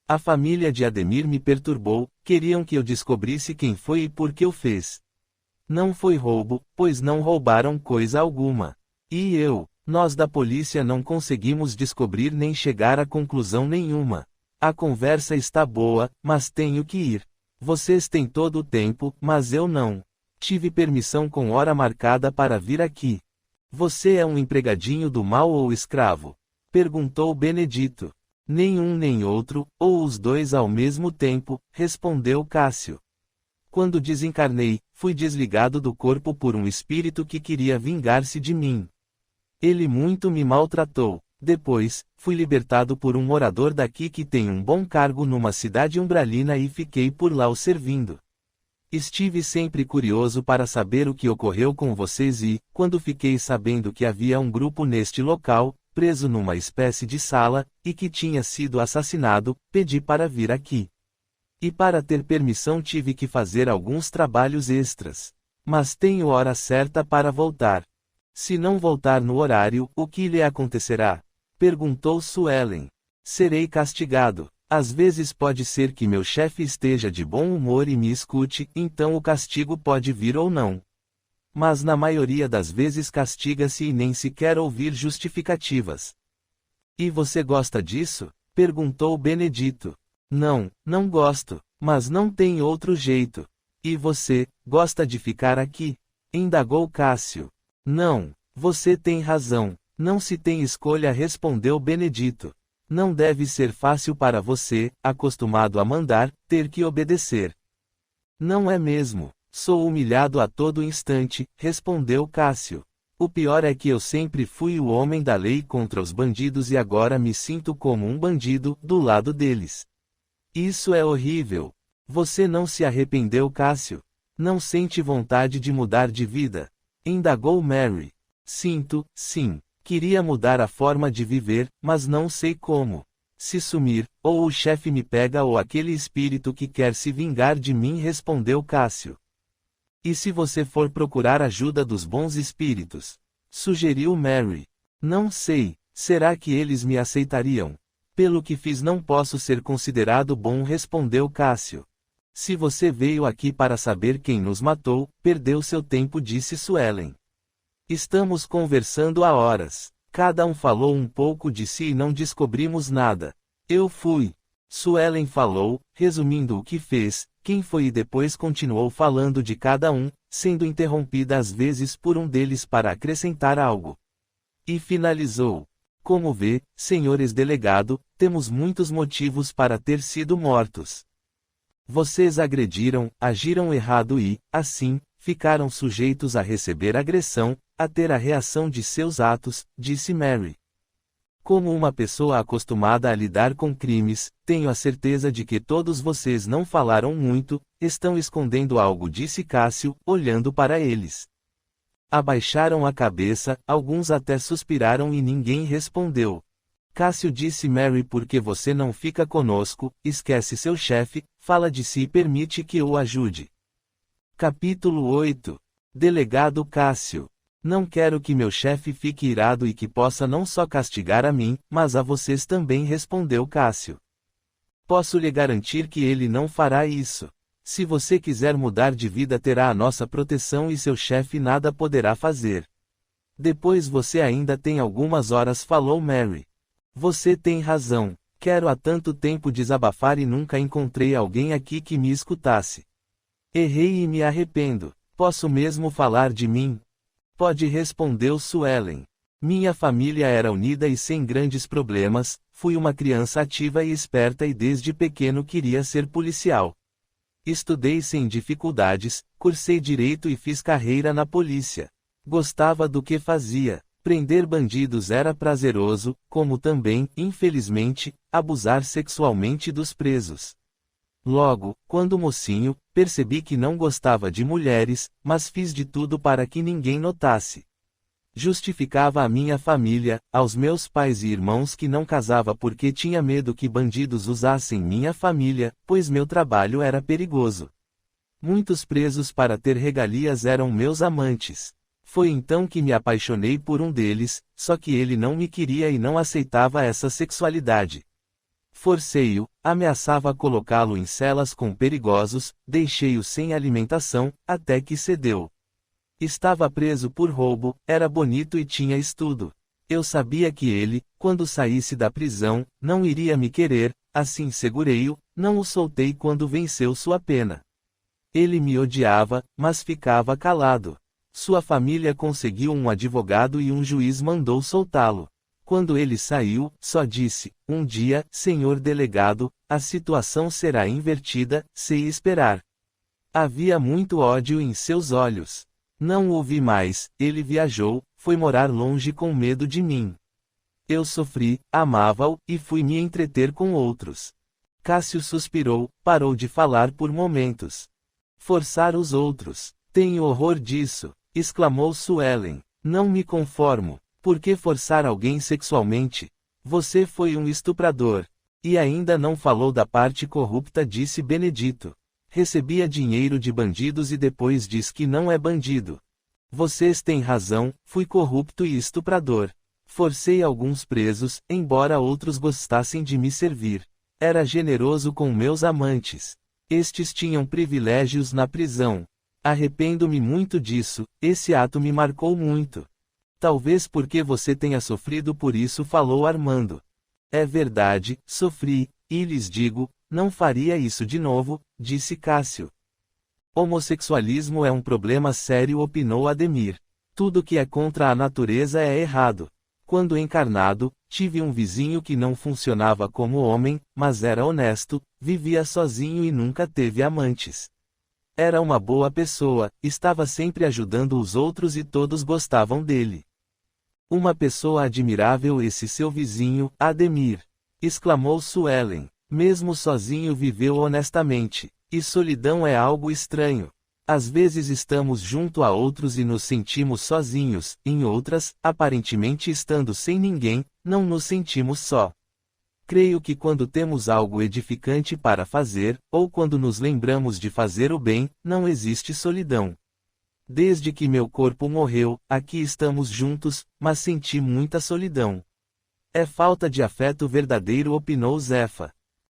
A família de Ademir me perturbou, queriam que eu descobrisse quem foi e por que o fez. Não foi roubo, pois não roubaram coisa alguma. E nós da polícia não conseguimos descobrir nem chegar a conclusão nenhuma. A conversa está boa, mas tenho que ir. Vocês têm todo o tempo, mas eu não. Tive permissão com hora marcada para vir aqui. Você é um empregadinho do mal ou escravo? Perguntou Benedito. Nenhum nem outro, ou os dois ao mesmo tempo, respondeu Cássio. Quando desencarnei, fui desligado do corpo por um espírito que queria vingar-se de mim. Ele muito me maltratou. Depois, fui libertado por um morador daqui que tem um bom cargo numa cidade umbralina e fiquei por lá o servindo. Estive sempre curioso para saber o que ocorreu com vocês e, quando fiquei sabendo que havia um grupo neste local, preso numa espécie de sala, e que tinha sido assassinado, pedi para vir aqui. E para ter permissão tive que fazer alguns trabalhos extras. Mas tenho hora certa para voltar. Se não voltar no horário, o que lhe acontecerá? Perguntou Suelen. Serei castigado. Às vezes pode ser que meu chefe esteja de bom humor e me escute, então o castigo pode vir ou não. Mas na maioria das vezes castiga-se e nem sequer ouvir justificativas. E você gosta disso? Perguntou Benedito. Não, não gosto, mas não tem outro jeito. E você, gosta de ficar aqui? Indagou Cássio. Não, você tem razão, não se tem escolha, respondeu Benedito. Não deve ser fácil para você, acostumado a mandar, ter que obedecer. Não é mesmo? Sou humilhado a todo instante, respondeu Cássio. O pior é que eu sempre fui o homem da lei contra os bandidos e agora me sinto como um bandido, do lado deles. Isso é horrível. Você não se arrependeu, Cássio? Não sente vontade de mudar de vida? Indagou Mary. Sinto, sim. Queria mudar a forma de viver, mas não sei como. Se sumir, ou o chefe me pega ou aquele espírito que quer se vingar de mim, respondeu Cássio. E se você for procurar ajuda dos bons espíritos? Sugeriu Mary. Não sei, será que eles me aceitariam? Pelo que fiz não posso ser considerado bom, respondeu Cássio. Se você veio aqui para saber quem nos matou, perdeu seu tempo, disse Suelen. Estamos conversando há horas. Cada um falou um pouco de si e não descobrimos nada. Eu fui. Suelen falou, resumindo o que fez, quem foi e depois continuou falando de cada um, sendo interrompida às vezes por um deles para acrescentar algo. E finalizou. Como vê, senhor ex-delegado, temos muitos motivos para ter sido mortos. Vocês agrediram, agiram errado e, assim, ficaram sujeitos a receber agressão, a ter a reação de seus atos, disse Mary. Como uma pessoa acostumada a lidar com crimes, tenho a certeza de que todos vocês não falaram muito, estão escondendo algo, disse Cássio, olhando para eles. Abaixaram a cabeça, alguns até suspiraram e ninguém respondeu. Cássio disse Mary, por que você não fica conosco, esquece seu chefe, fala de si e permite que o ajude. Capítulo 8. Delegado Cássio. Não quero que meu chefe fique irado e que possa não só castigar a mim, mas a vocês também, respondeu Cássio. Posso lhe garantir que ele não fará isso. Se você quiser mudar de vida, terá a nossa proteção e seu chefe nada poderá fazer. Depois você ainda tem algumas horas, falou Mary. Você tem razão. Quero há tanto tempo desabafar e nunca encontrei alguém aqui que me escutasse. Errei e me arrependo. Posso mesmo falar de mim? Pode, respondeu Suelen. Minha família era unida e sem grandes problemas, fui uma criança ativa e esperta e desde pequeno queria ser policial. Estudei sem dificuldades, cursei direito e fiz carreira na polícia. Gostava do que fazia. Prender bandidos era prazeroso, como também, infelizmente, abusar sexualmente dos presos. Logo, quando mocinho, percebi que não gostava de mulheres, mas fiz de tudo para que ninguém notasse. Justificava à minha família, aos meus pais e irmãos que não casava porque tinha medo que bandidos usassem minha família, pois meu trabalho era perigoso. Muitos presos para ter regalias eram meus amantes. Foi então que me apaixonei por um deles, só que ele não me queria e não aceitava essa sexualidade. Forcei-o, ameaçava colocá-lo em celas com perigosos, deixei-o sem alimentação, até que cedeu. Estava preso por roubo, era bonito e tinha estudo. Eu sabia que ele, quando saísse da prisão, não iria me querer, assim segurei-o, não o soltei quando venceu sua pena. Ele me odiava, mas ficava calado. Sua família conseguiu um advogado e um juiz mandou soltá-lo. Quando ele saiu, só disse: um dia, senhor delegado, a situação será invertida, sei esperar. Havia muito ódio em seus olhos. Não o vi mais, ele viajou, foi morar longe com medo de mim. Eu sofri, amava-o, e fui me entreter com outros. Cássio suspirou, parou de falar por momentos. Forçar os outros. Tenho horror disso, exclamou Suelen. Não me conformo. Por que forçar alguém sexualmente? Você foi um estuprador. E ainda não falou da parte corrupta, disse Benedito. Recebia dinheiro de bandidos e depois diz que não é bandido. Vocês têm razão, fui corrupto e estuprador. Forcei alguns presos, embora outros gostassem de me servir. Era generoso com meus amantes. Estes tinham privilégios na prisão. Arrependo-me muito disso, esse ato me marcou muito. Talvez porque você tenha sofrido por isso, falou Armando. É verdade, sofri, e lhes digo, não faria isso de novo, disse Cássio. Homossexualismo é um problema sério, opinou Ademir. Tudo que é contra a natureza é errado. Quando encarnado, tive um vizinho que não funcionava como homem, mas era honesto, vivia sozinho e nunca teve amantes. Era uma boa pessoa, estava sempre ajudando os outros e todos gostavam dele. Uma pessoa admirável esse seu vizinho, Ademir, exclamou Suelen. Mesmo sozinho viveu honestamente. E solidão é algo estranho. Às vezes estamos junto a outros e nos sentimos sozinhos, em outras, aparentemente estando sem ninguém, não nos sentimos só. Creio que quando temos algo edificante para fazer, ou quando nos lembramos de fazer o bem, não existe solidão. Desde que meu corpo morreu, aqui estamos juntos, mas senti muita solidão. É falta de afeto verdadeiro, opinou Zefa.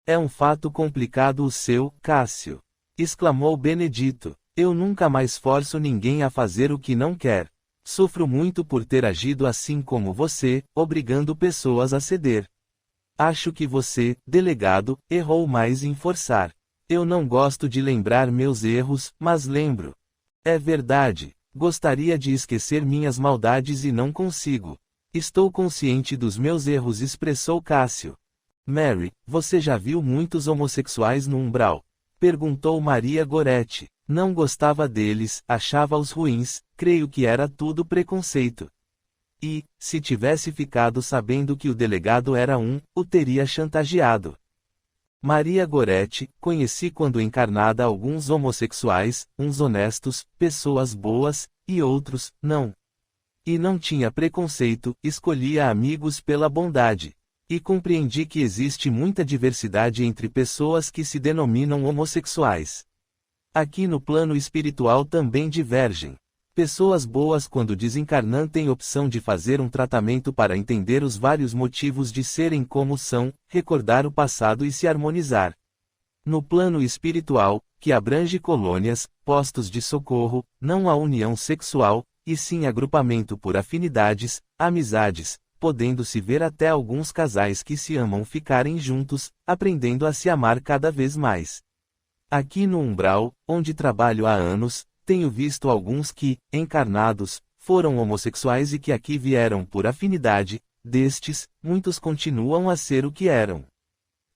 É um fato complicado o seu, Cássio, exclamou Benedito. Eu nunca mais forço ninguém a fazer o que não quer. Sofro muito por ter agido assim como você, obrigando pessoas a ceder. Acho que você, delegado, errou mais em forçar. Eu não gosto de lembrar meus erros, mas lembro. É verdade. Gostaria de esquecer minhas maldades e não consigo. Estou consciente dos meus erros, expressou Cássio. Mary, você já viu muitos homossexuais no umbral? Perguntou Maria Goretti. Não gostava deles, achava-os ruins, creio que era tudo preconceito. E, se tivesse ficado sabendo que o delegado era o teria chantageado. Maria Goretti, conheci quando encarnada alguns homossexuais, uns honestos, pessoas boas, e outros, não. E não tinha preconceito, escolhia amigos pela bondade. E compreendi que existe muita diversidade entre pessoas que se denominam homossexuais. Aqui no plano espiritual também divergem. Pessoas boas quando desencarnam têm opção de fazer um tratamento para entender os vários motivos de serem como são, recordar o passado e se harmonizar. No plano espiritual, que abrange colônias, postos de socorro, não há união sexual, e sim agrupamento por afinidades, amizades, podendo-se ver até alguns casais que se amam ficarem juntos, aprendendo a se amar cada vez mais. Aqui no umbral, onde trabalho há anos, tenho visto alguns que, encarnados, foram homossexuais e que aqui vieram por afinidade, destes, muitos continuam a ser o que eram.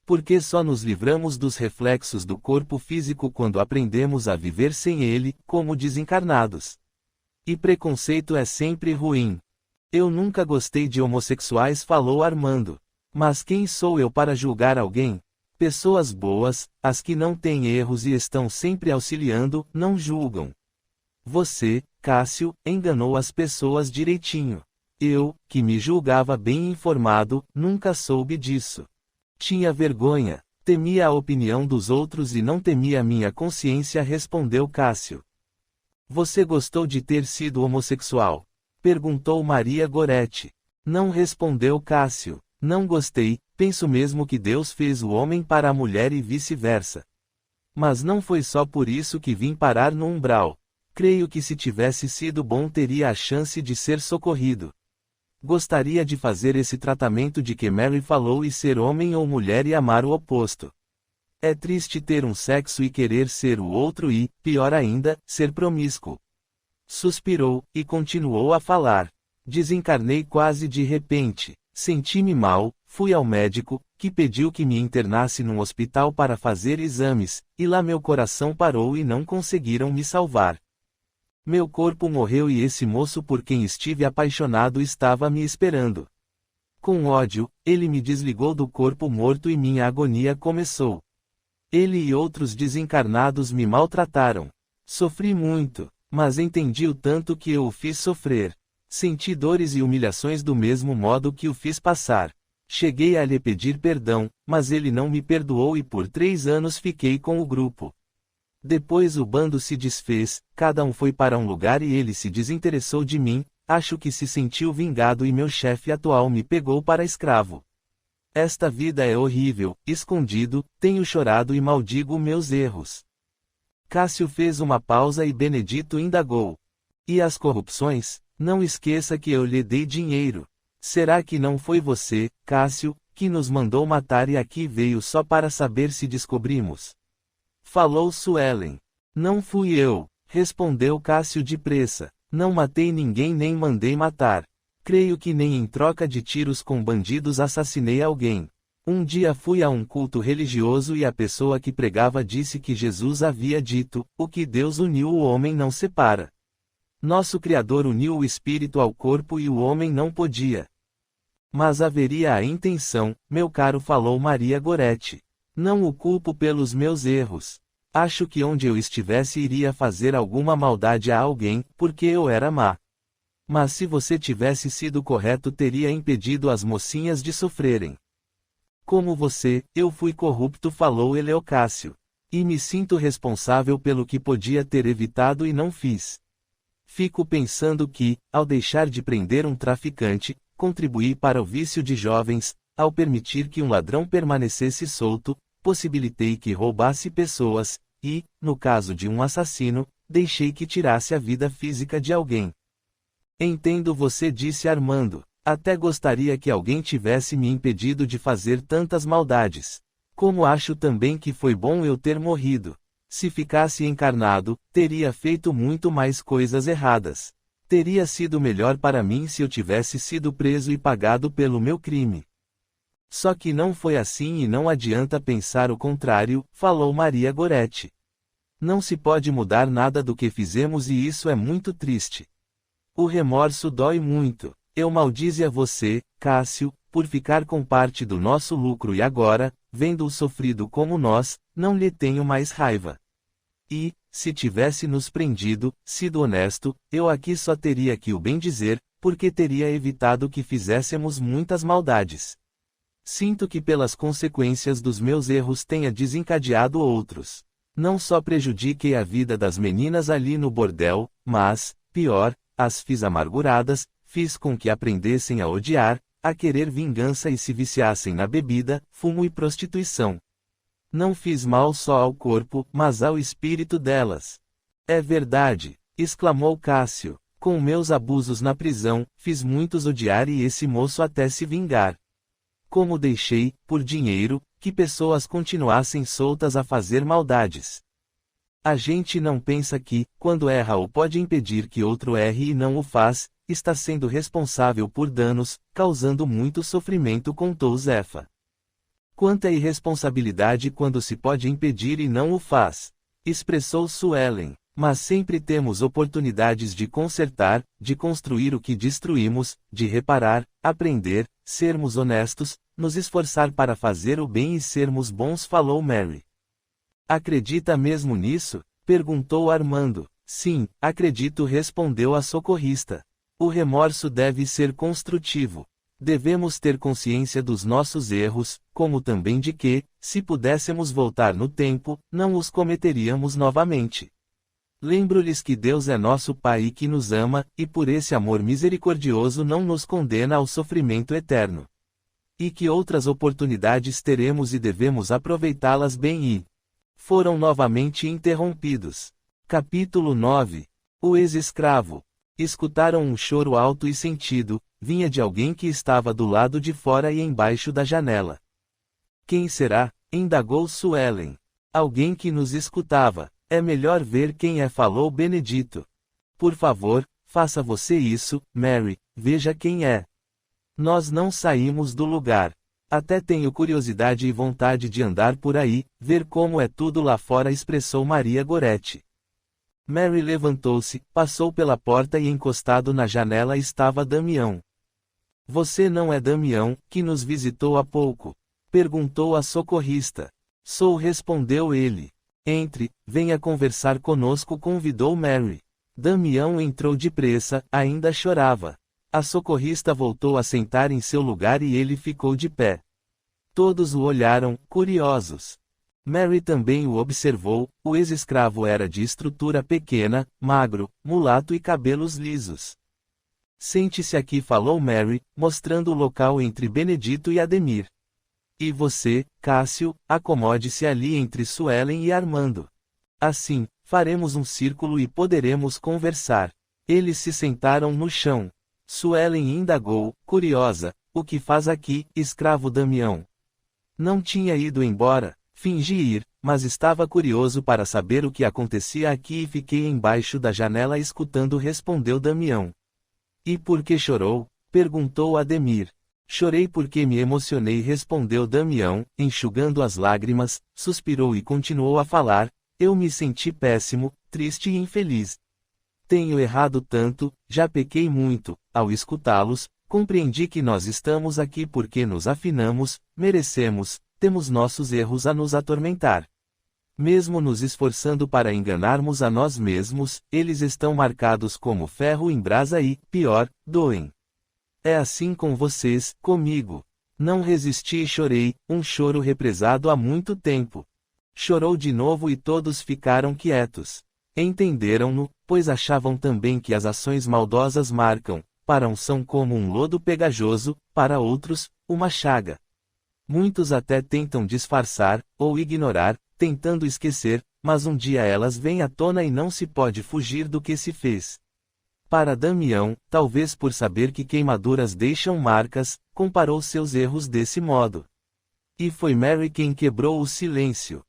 Porque só nos livramos dos reflexos do corpo físico quando aprendemos a viver sem ele, como desencarnados. E preconceito é sempre ruim. Eu nunca gostei de homossexuais, falou Armando. Mas quem sou eu para julgar alguém? Pessoas boas, as que não têm erros e estão sempre auxiliando, não julgam. Você, Cássio, enganou as pessoas direitinho. Eu, que me julgava bem informado, nunca soube disso. Tinha vergonha, temia a opinião dos outros e não temia a minha consciência, respondeu Cássio. Você gostou de ter sido homossexual? Perguntou Maria Goretti. Não, respondeu Cássio. Não gostei, penso mesmo que Deus fez o homem para a mulher e vice-versa. Mas não foi só por isso que vim parar no umbral. Creio que se tivesse sido bom teria a chance de ser socorrido. Gostaria de fazer esse tratamento de que Mary falou e ser homem ou mulher e amar o oposto. É triste ter um sexo e querer ser o outro e, pior ainda, ser promíscuo. Suspirou, e continuou a falar. Desencarnei quase de repente. Senti-me mal, fui ao médico, que pediu que me internasse num hospital para fazer exames, e lá meu coração parou e não conseguiram me salvar. Meu corpo morreu e esse moço por quem estive apaixonado estava me esperando. Com ódio, ele me desligou do corpo morto e minha agonia começou. Ele e outros desencarnados me maltrataram. Sofri muito, mas entendi o tanto que eu o fiz sofrer. Senti dores e humilhações do mesmo modo que o fiz passar. Cheguei a lhe pedir perdão, mas ele não me perdoou e por 3 anos fiquei com o grupo. Depois o bando se desfez, cada um foi para um lugar e ele se desinteressou de mim, acho que se sentiu vingado e meu chefe atual me pegou para escravo. Esta vida é horrível, escondido, tenho chorado e maldigo meus erros. Cássio fez uma pausa e Benedito indagou. E as corrupções? Não esqueça que eu lhe dei dinheiro. Será que não foi você, Cássio, que nos mandou matar e aqui veio só para saber se descobrimos? Falou Suelen. Não fui eu, respondeu Cássio depressa. Não matei ninguém nem mandei matar. Creio que nem em troca de tiros com bandidos assassinei alguém. Um dia fui a um culto religioso e a pessoa que pregava disse que Jesus havia dito, o que Deus uniu o homem não separa. Nosso Criador uniu o espírito ao corpo e o homem não podia. Mas haveria a intenção, meu caro, falou Maria Goretti. Não o culpo pelos meus erros. Acho que onde eu estivesse iria fazer alguma maldade a alguém, porque eu era má. Mas se você tivesse sido correto teria impedido as mocinhas de sofrerem. Como você, eu fui corrupto, falou Eleocácio. E me sinto responsável pelo que podia ter evitado e não fiz. Fico pensando que, ao deixar de prender um traficante, contribuí para o vício de jovens, ao permitir que um ladrão permanecesse solto, possibilitei que roubasse pessoas, e, no caso de um assassino, deixei que tirasse a vida física de alguém. Entendo você, disse Armando. Até gostaria que alguém tivesse me impedido de fazer tantas maldades. Como acho também que foi bom eu ter morrido. Se ficasse encarnado, teria feito muito mais coisas erradas. Teria sido melhor para mim se eu tivesse sido preso e pagado pelo meu crime. Só que não foi assim e não adianta pensar o contrário, falou Maria Goretti. Não se pode mudar nada do que fizemos e isso é muito triste. O remorso dói muito. Eu maldizia você, Cássio, por ficar com parte do nosso lucro e agora, vendo-o sofrido como nós, não lhe tenho mais raiva. E, se tivesse nos prendido, sido honesto, eu aqui só teria que o bendizer, porque teria evitado que fizéssemos muitas maldades. Sinto que pelas consequências dos meus erros tenha desencadeado outros. Não só prejudiquei a vida das meninas ali no bordel, mas, pior, as fiz amarguradas, fiz com que aprendessem a odiar, a querer vingança e se viciassem na bebida, fumo e prostituição. Não fiz mal só ao corpo, mas ao espírito delas. É verdade, exclamou Cássio. Com meus abusos na prisão, fiz muitos odiar e esse moço até se vingar. Como deixei, por dinheiro, que pessoas continuassem soltas a fazer maldades. A gente não pensa que, quando erra ou pode impedir que outro erre e não o faz, está sendo responsável por danos, causando muito sofrimento, contou Zefa. Quanta irresponsabilidade quando se pode impedir e não o faz, expressou Suelen. Mas sempre temos oportunidades de consertar, de construir o que destruímos, de reparar, aprender, sermos honestos, nos esforçar para fazer o bem e sermos bons, falou Mary. Acredita mesmo nisso? Perguntou Armando. Sim, acredito, respondeu a socorrista. O remorso deve ser construtivo. Devemos ter consciência dos nossos erros, como também de que, se pudéssemos voltar no tempo, não os cometeríamos novamente. Lembro-lhes que Deus é nosso Pai e que nos ama, e por esse amor misericordioso não nos condena ao sofrimento eterno. E que outras oportunidades teremos e devemos aproveitá-las bem e... Foram novamente interrompidos. Capítulo 9. O ex-escravo. Escutaram um choro alto e sentido, vinha de alguém que estava do lado de fora e embaixo da janela. Quem será? Indagou Suelen. Alguém que nos escutava. É melhor ver quem é, falou Benedito. Por favor, faça você isso, Mary, veja quem é. Nós não saímos do lugar. Até tenho curiosidade e vontade de andar por aí, ver como é tudo lá fora, expressou Maria Goretti. Mary levantou-se, passou pela porta e encostado na janela estava Damião. Você não é Damião, que nos visitou há pouco? Perguntou a socorrista. Sou, respondeu ele. Entre, venha conversar conosco, convidou Mary. Damião entrou depressa, ainda chorava. A socorrista voltou a sentar em seu lugar e ele ficou de pé. Todos o olharam, curiosos. Mary também o observou, o ex-escravo era de estrutura pequena, magro, mulato e cabelos lisos. Sente-se aqui, falou Mary, mostrando o local entre Benedito e Ademir. E você, Cássio, acomode-se ali entre Suelen e Armando. Assim, faremos um círculo e poderemos conversar. Eles se sentaram no chão. Suelen indagou, curiosa, o que faz aqui, escravo Damião? Não tinha ido embora, fingi ir, mas estava curioso para saber o que acontecia aqui e fiquei embaixo da janela escutando, respondeu Damião. E por que chorou? Perguntou Ademir. Chorei porque me emocionei, respondeu Damião, enxugando as lágrimas, suspirou e continuou a falar, eu me senti péssimo, triste e infeliz. Tenho errado tanto, já pequei muito, ao escutá-los, compreendi que nós estamos aqui porque nos afinamos, merecemos, temos nossos erros a nos atormentar. Mesmo nos esforçando para enganarmos a nós mesmos, eles estão marcados como ferro em brasa e, pior, doem. É assim com vocês, comigo. Não resisti e chorei, um choro represado há muito tempo. Chorou de novo e todos ficaram quietos. Entenderam-no, pois achavam também que as ações maldosas marcam, para uns são como um lodo pegajoso, para outros, uma chaga. Muitos até tentam disfarçar, ou ignorar, tentando esquecer, mas um dia elas vêm à tona e não se pode fugir do que se fez. Para Damião, talvez por saber que queimaduras deixam marcas, comparou seus erros desse modo. E foi Mary quem quebrou o silêncio.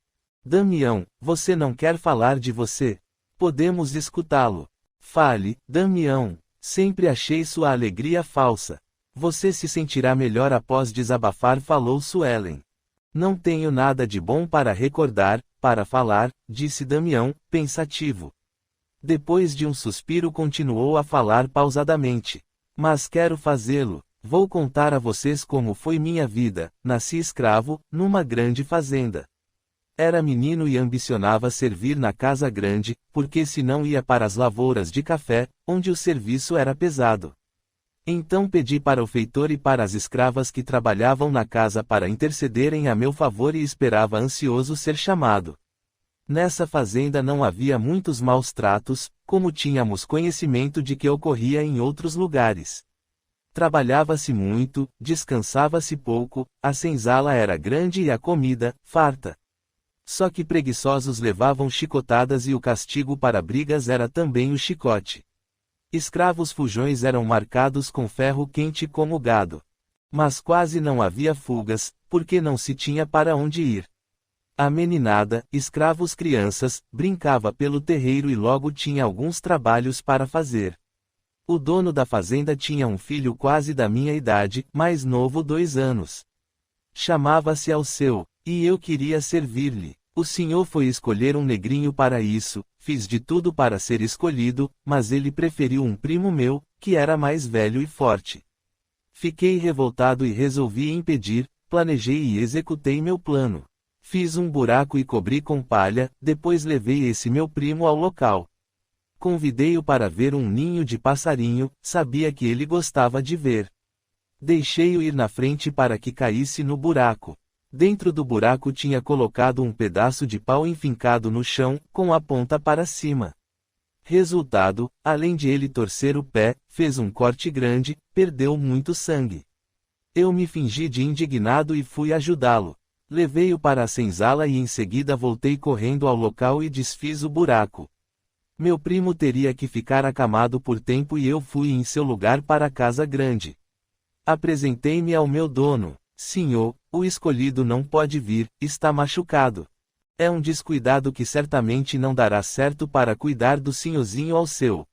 Damião, você não quer falar de você? Podemos escutá-lo. Fale, Damião. Sempre achei sua alegria falsa. Você se sentirá melhor após desabafar, falou Suelen. Não tenho nada de bom para recordar, para falar, disse Damião, pensativo. Depois de um suspiro continuou a falar pausadamente. Mas quero fazê-lo. Vou contar a vocês como foi minha vida. Nasci escravo, numa grande fazenda. Era menino e ambicionava servir na casa grande, porque senão ia para as lavouras de café, onde o serviço era pesado. Então pedi para o feitor e para as escravas que trabalhavam na casa para intercederem a meu favor e esperava ansioso ser chamado. Nessa fazenda não havia muitos maus tratos, como tínhamos conhecimento de que ocorria em outros lugares. Trabalhava-se muito, descansava-se pouco, a senzala era grande e a comida, farta. Só que preguiçosos levavam chicotadas e o castigo para brigas era também o chicote. Escravos fujões eram marcados com ferro quente como gado. Mas quase não havia fugas, porque não se tinha para onde ir. A meninada, escravos crianças, brincava pelo terreiro e logo tinha alguns trabalhos para fazer. O dono da fazenda tinha um filho quase da minha idade, mais novo 2 anos. Chamava-se Alceu, e eu queria servir-lhe. O senhor foi escolher um negrinho para isso, fiz de tudo para ser escolhido, mas ele preferiu um primo meu, que era mais velho e forte. Fiquei revoltado e resolvi impedir, planejei e executei meu plano. Fiz um buraco e cobri com palha, depois levei esse meu primo ao local. Convidei-o para ver um ninho de passarinho, sabia que ele gostava de ver. Deixei-o ir na frente para que caísse no buraco. Dentro do buraco tinha colocado um pedaço de pau enfincado no chão, com a ponta para cima. Resultado, além de ele torcer o pé, fez um corte grande, perdeu muito sangue. Eu me fingi de indignado e fui ajudá-lo. Levei-o para a senzala e em seguida voltei correndo ao local e desfiz o buraco. Meu primo teria que ficar acamado por tempo e eu fui em seu lugar para a casa grande. Apresentei-me ao meu dono. Senhor, o escolhido não pode vir, está machucado. É um descuidado que certamente não dará certo para cuidar do senhorzinho Alceu.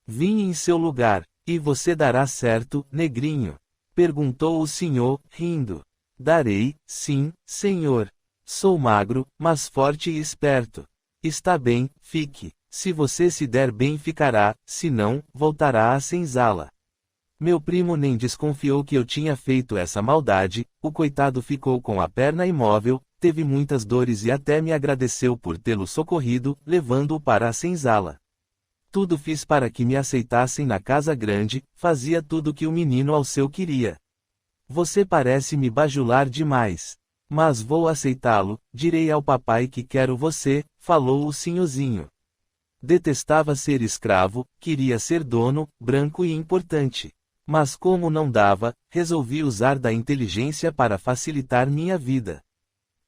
Vim em seu lugar, e você dará certo, negrinho? Perguntou o senhor, rindo. Darei, sim, senhor. Sou magro, mas forte e esperto. Está bem, fique. Se você se der bem ficará, se não, voltará à senzala. Meu primo nem desconfiou que eu tinha feito essa maldade, o coitado ficou com a perna imóvel, teve muitas dores e até me agradeceu por tê-lo socorrido, levando-o para a senzala. Tudo fiz para que me aceitassem na casa grande, fazia tudo que o menino Alceu queria. Você parece me bajular demais. Mas vou aceitá-lo, direi ao papai que quero você, falou o senhorzinho. Detestava ser escravo, queria ser dono, branco e importante. Mas como não dava, resolvi usar da inteligência para facilitar minha vida.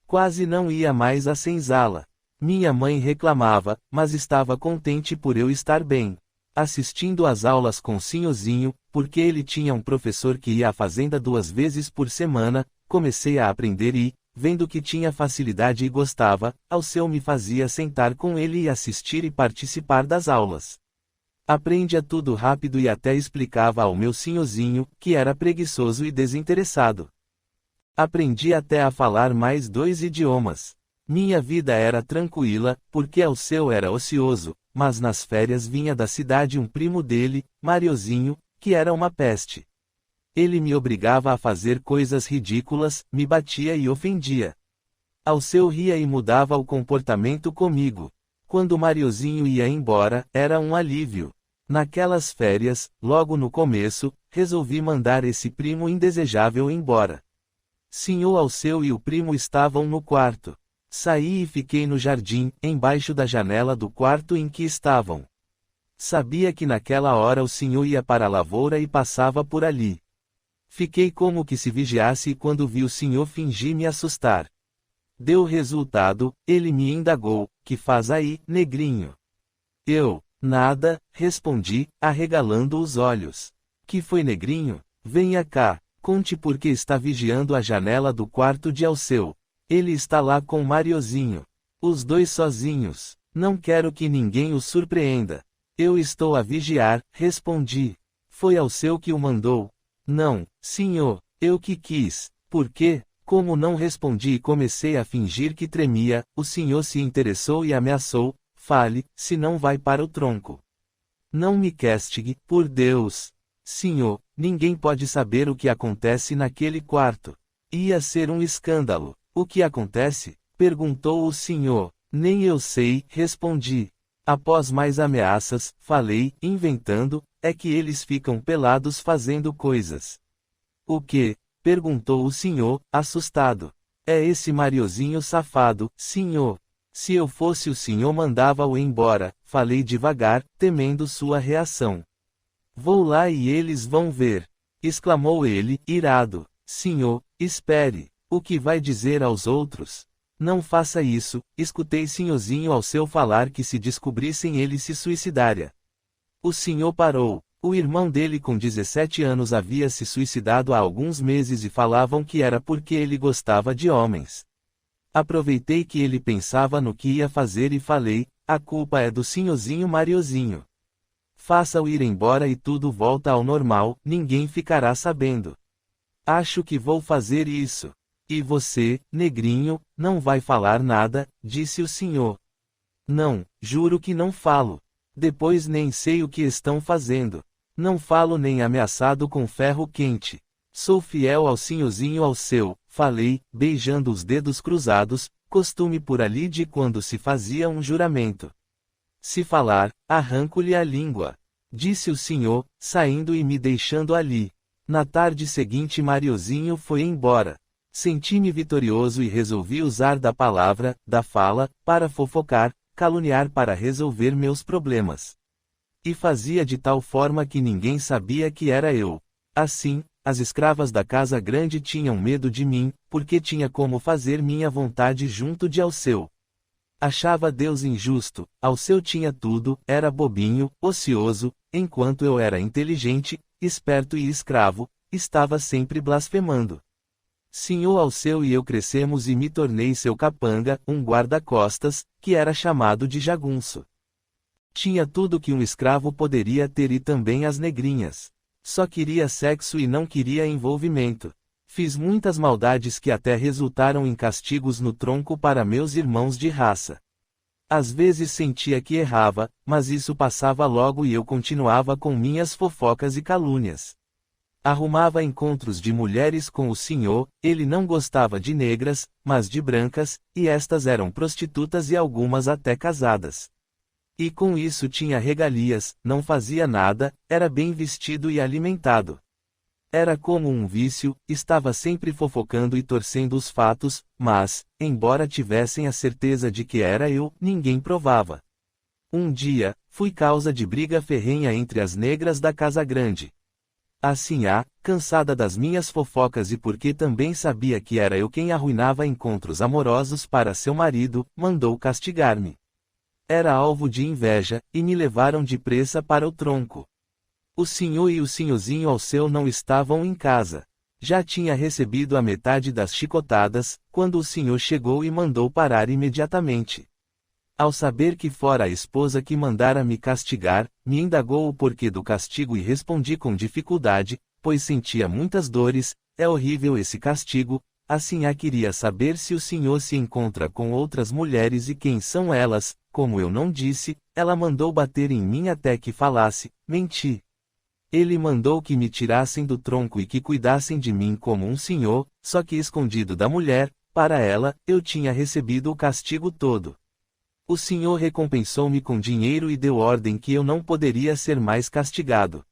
Quase não ia mais à senzala. Minha mãe reclamava, mas estava contente por eu estar bem. Assistindo às aulas com senhorzinho, porque ele tinha um professor que ia à fazenda 2 vezes por semana, comecei a aprender e, vendo que tinha facilidade e gostava, Alceu me fazia sentar com ele e assistir e participar das aulas. Aprendia tudo rápido e até explicava ao meu senhorzinho, que era preguiçoso e desinteressado. Aprendi até a falar mais 2 idiomas. Minha vida era tranquila, porque Alceu era ocioso, mas nas férias vinha da cidade um primo dele, Mariozinho, que era uma peste. Ele me obrigava a fazer coisas ridículas, me batia e ofendia. Alceu ria e mudava o comportamento comigo. Quando Mariozinho ia embora, era um alívio. Naquelas férias, logo no começo, resolvi mandar esse primo indesejável embora. Senhor Alceu e o primo estavam no quarto. Saí e fiquei no jardim, embaixo da janela do quarto em que estavam. Sabia que naquela hora o senhor ia para a lavoura e passava por ali. Fiquei como que se vigiasse e quando vi o senhor fingi me assustar. Deu resultado, ele me indagou, que faz aí, negrinho? Eu, nada, respondi, arregalando os olhos. Que foi, negrinho? Venha cá, conte por que está vigiando a janela do quarto de Alceu. Ele está lá com Mariozinho. Os 2 sozinhos. Não quero que ninguém os surpreenda. Eu estou a vigiar, respondi. Foi Alceu que o mandou? Não, senhor, eu que quis. Por quê? Como não respondi e comecei a fingir que tremia, o senhor se interessou e ameaçou: fale, senão vai para o tronco. Não me castigue, por Deus. Senhor, ninguém pode saber o que acontece naquele quarto. Ia ser um escândalo. O que acontece? Perguntou o senhor. Nem eu sei, respondi. Após mais ameaças, falei, inventando, é que eles ficam pelados fazendo coisas. O quê? Perguntou o senhor, assustado. É esse Mariozinho safado, senhor. Se eu fosse o senhor mandava-o embora, falei devagar, temendo sua reação. Vou lá e eles vão ver. Exclamou ele, irado. Senhor, espere. O que vai dizer aos outros? Não faça isso, escutei senhorzinho ao seu falar que se descobrissem ele se suicidaria. O senhor parou. O irmão dele com 17 anos havia se suicidado há alguns meses e falavam que era porque ele gostava de homens. Aproveitei que ele pensava no que ia fazer e falei, a culpa é do senhorzinho Mariozinho. Faça-o ir embora e tudo volta ao normal, ninguém ficará sabendo. Acho que vou fazer isso. E você, negrinho, não vai falar nada, disse o senhor. Não, juro que não falo. Depois nem sei o que estão fazendo. Não falo nem ameaçado com ferro quente. Sou fiel ao senhorzinho ao seu, falei, beijando os dedos cruzados, costume por ali de quando se fazia um juramento. Se falar, arranco-lhe a língua. Disse o senhor, saindo e me deixando ali. Na tarde seguinte Mariozinho foi embora. Senti-me vitorioso e resolvi usar da palavra, da fala, para fofocar, caluniar para resolver meus problemas. E fazia de tal forma que ninguém sabia que era eu. Assim, as escravas da casa grande tinham medo de mim, porque tinha como fazer minha vontade junto de Alceu. Achava Deus injusto, Alceu tinha tudo, era bobinho, ocioso, enquanto eu era inteligente, esperto e escravo, estava sempre blasfemando. Senhor Alceu e eu crescemos e me tornei seu capanga, um guarda-costas, que era chamado de jagunço. Tinha tudo que um escravo poderia ter e também as negrinhas. Só queria sexo e não queria envolvimento. Fiz muitas maldades que até resultaram em castigos no tronco para meus irmãos de raça. Às vezes sentia que errava, mas isso passava logo e eu continuava com minhas fofocas e calúnias. Arrumava encontros de mulheres com o senhor, ele não gostava de negras, mas de brancas, e estas eram prostitutas e algumas até casadas. E com isso tinha regalias, não fazia nada, era bem vestido e alimentado. Era como um vício, estava sempre fofocando e torcendo os fatos, mas, embora tivessem a certeza de que era eu, ninguém provava. Um dia, fui causa de briga ferrenha entre as negras da Casa Grande. Assim cansada das minhas fofocas e porque também sabia que era eu quem arruinava encontros amorosos para seu marido, mandou castigar-me. Era alvo de inveja, e me levaram depressa para o tronco. O senhor e o senhorzinho Alceu não estavam em casa. Já tinha recebido a metade das chicotadas, quando o senhor chegou e mandou parar imediatamente. Ao saber que fora a esposa que mandara me castigar, me indagou o porquê do castigo e respondi com dificuldade, pois sentia muitas dores, é horrível esse castigo, assim queria saber se o senhor se encontra com outras mulheres e quem são elas, como eu não disse, ela mandou bater em mim até que falasse, menti. Ele mandou que me tirassem do tronco e que cuidassem de mim como um senhor, só que escondido da mulher, para ela, eu tinha recebido o castigo todo. O senhor recompensou-me com dinheiro e deu ordem que eu não poderia ser mais castigado.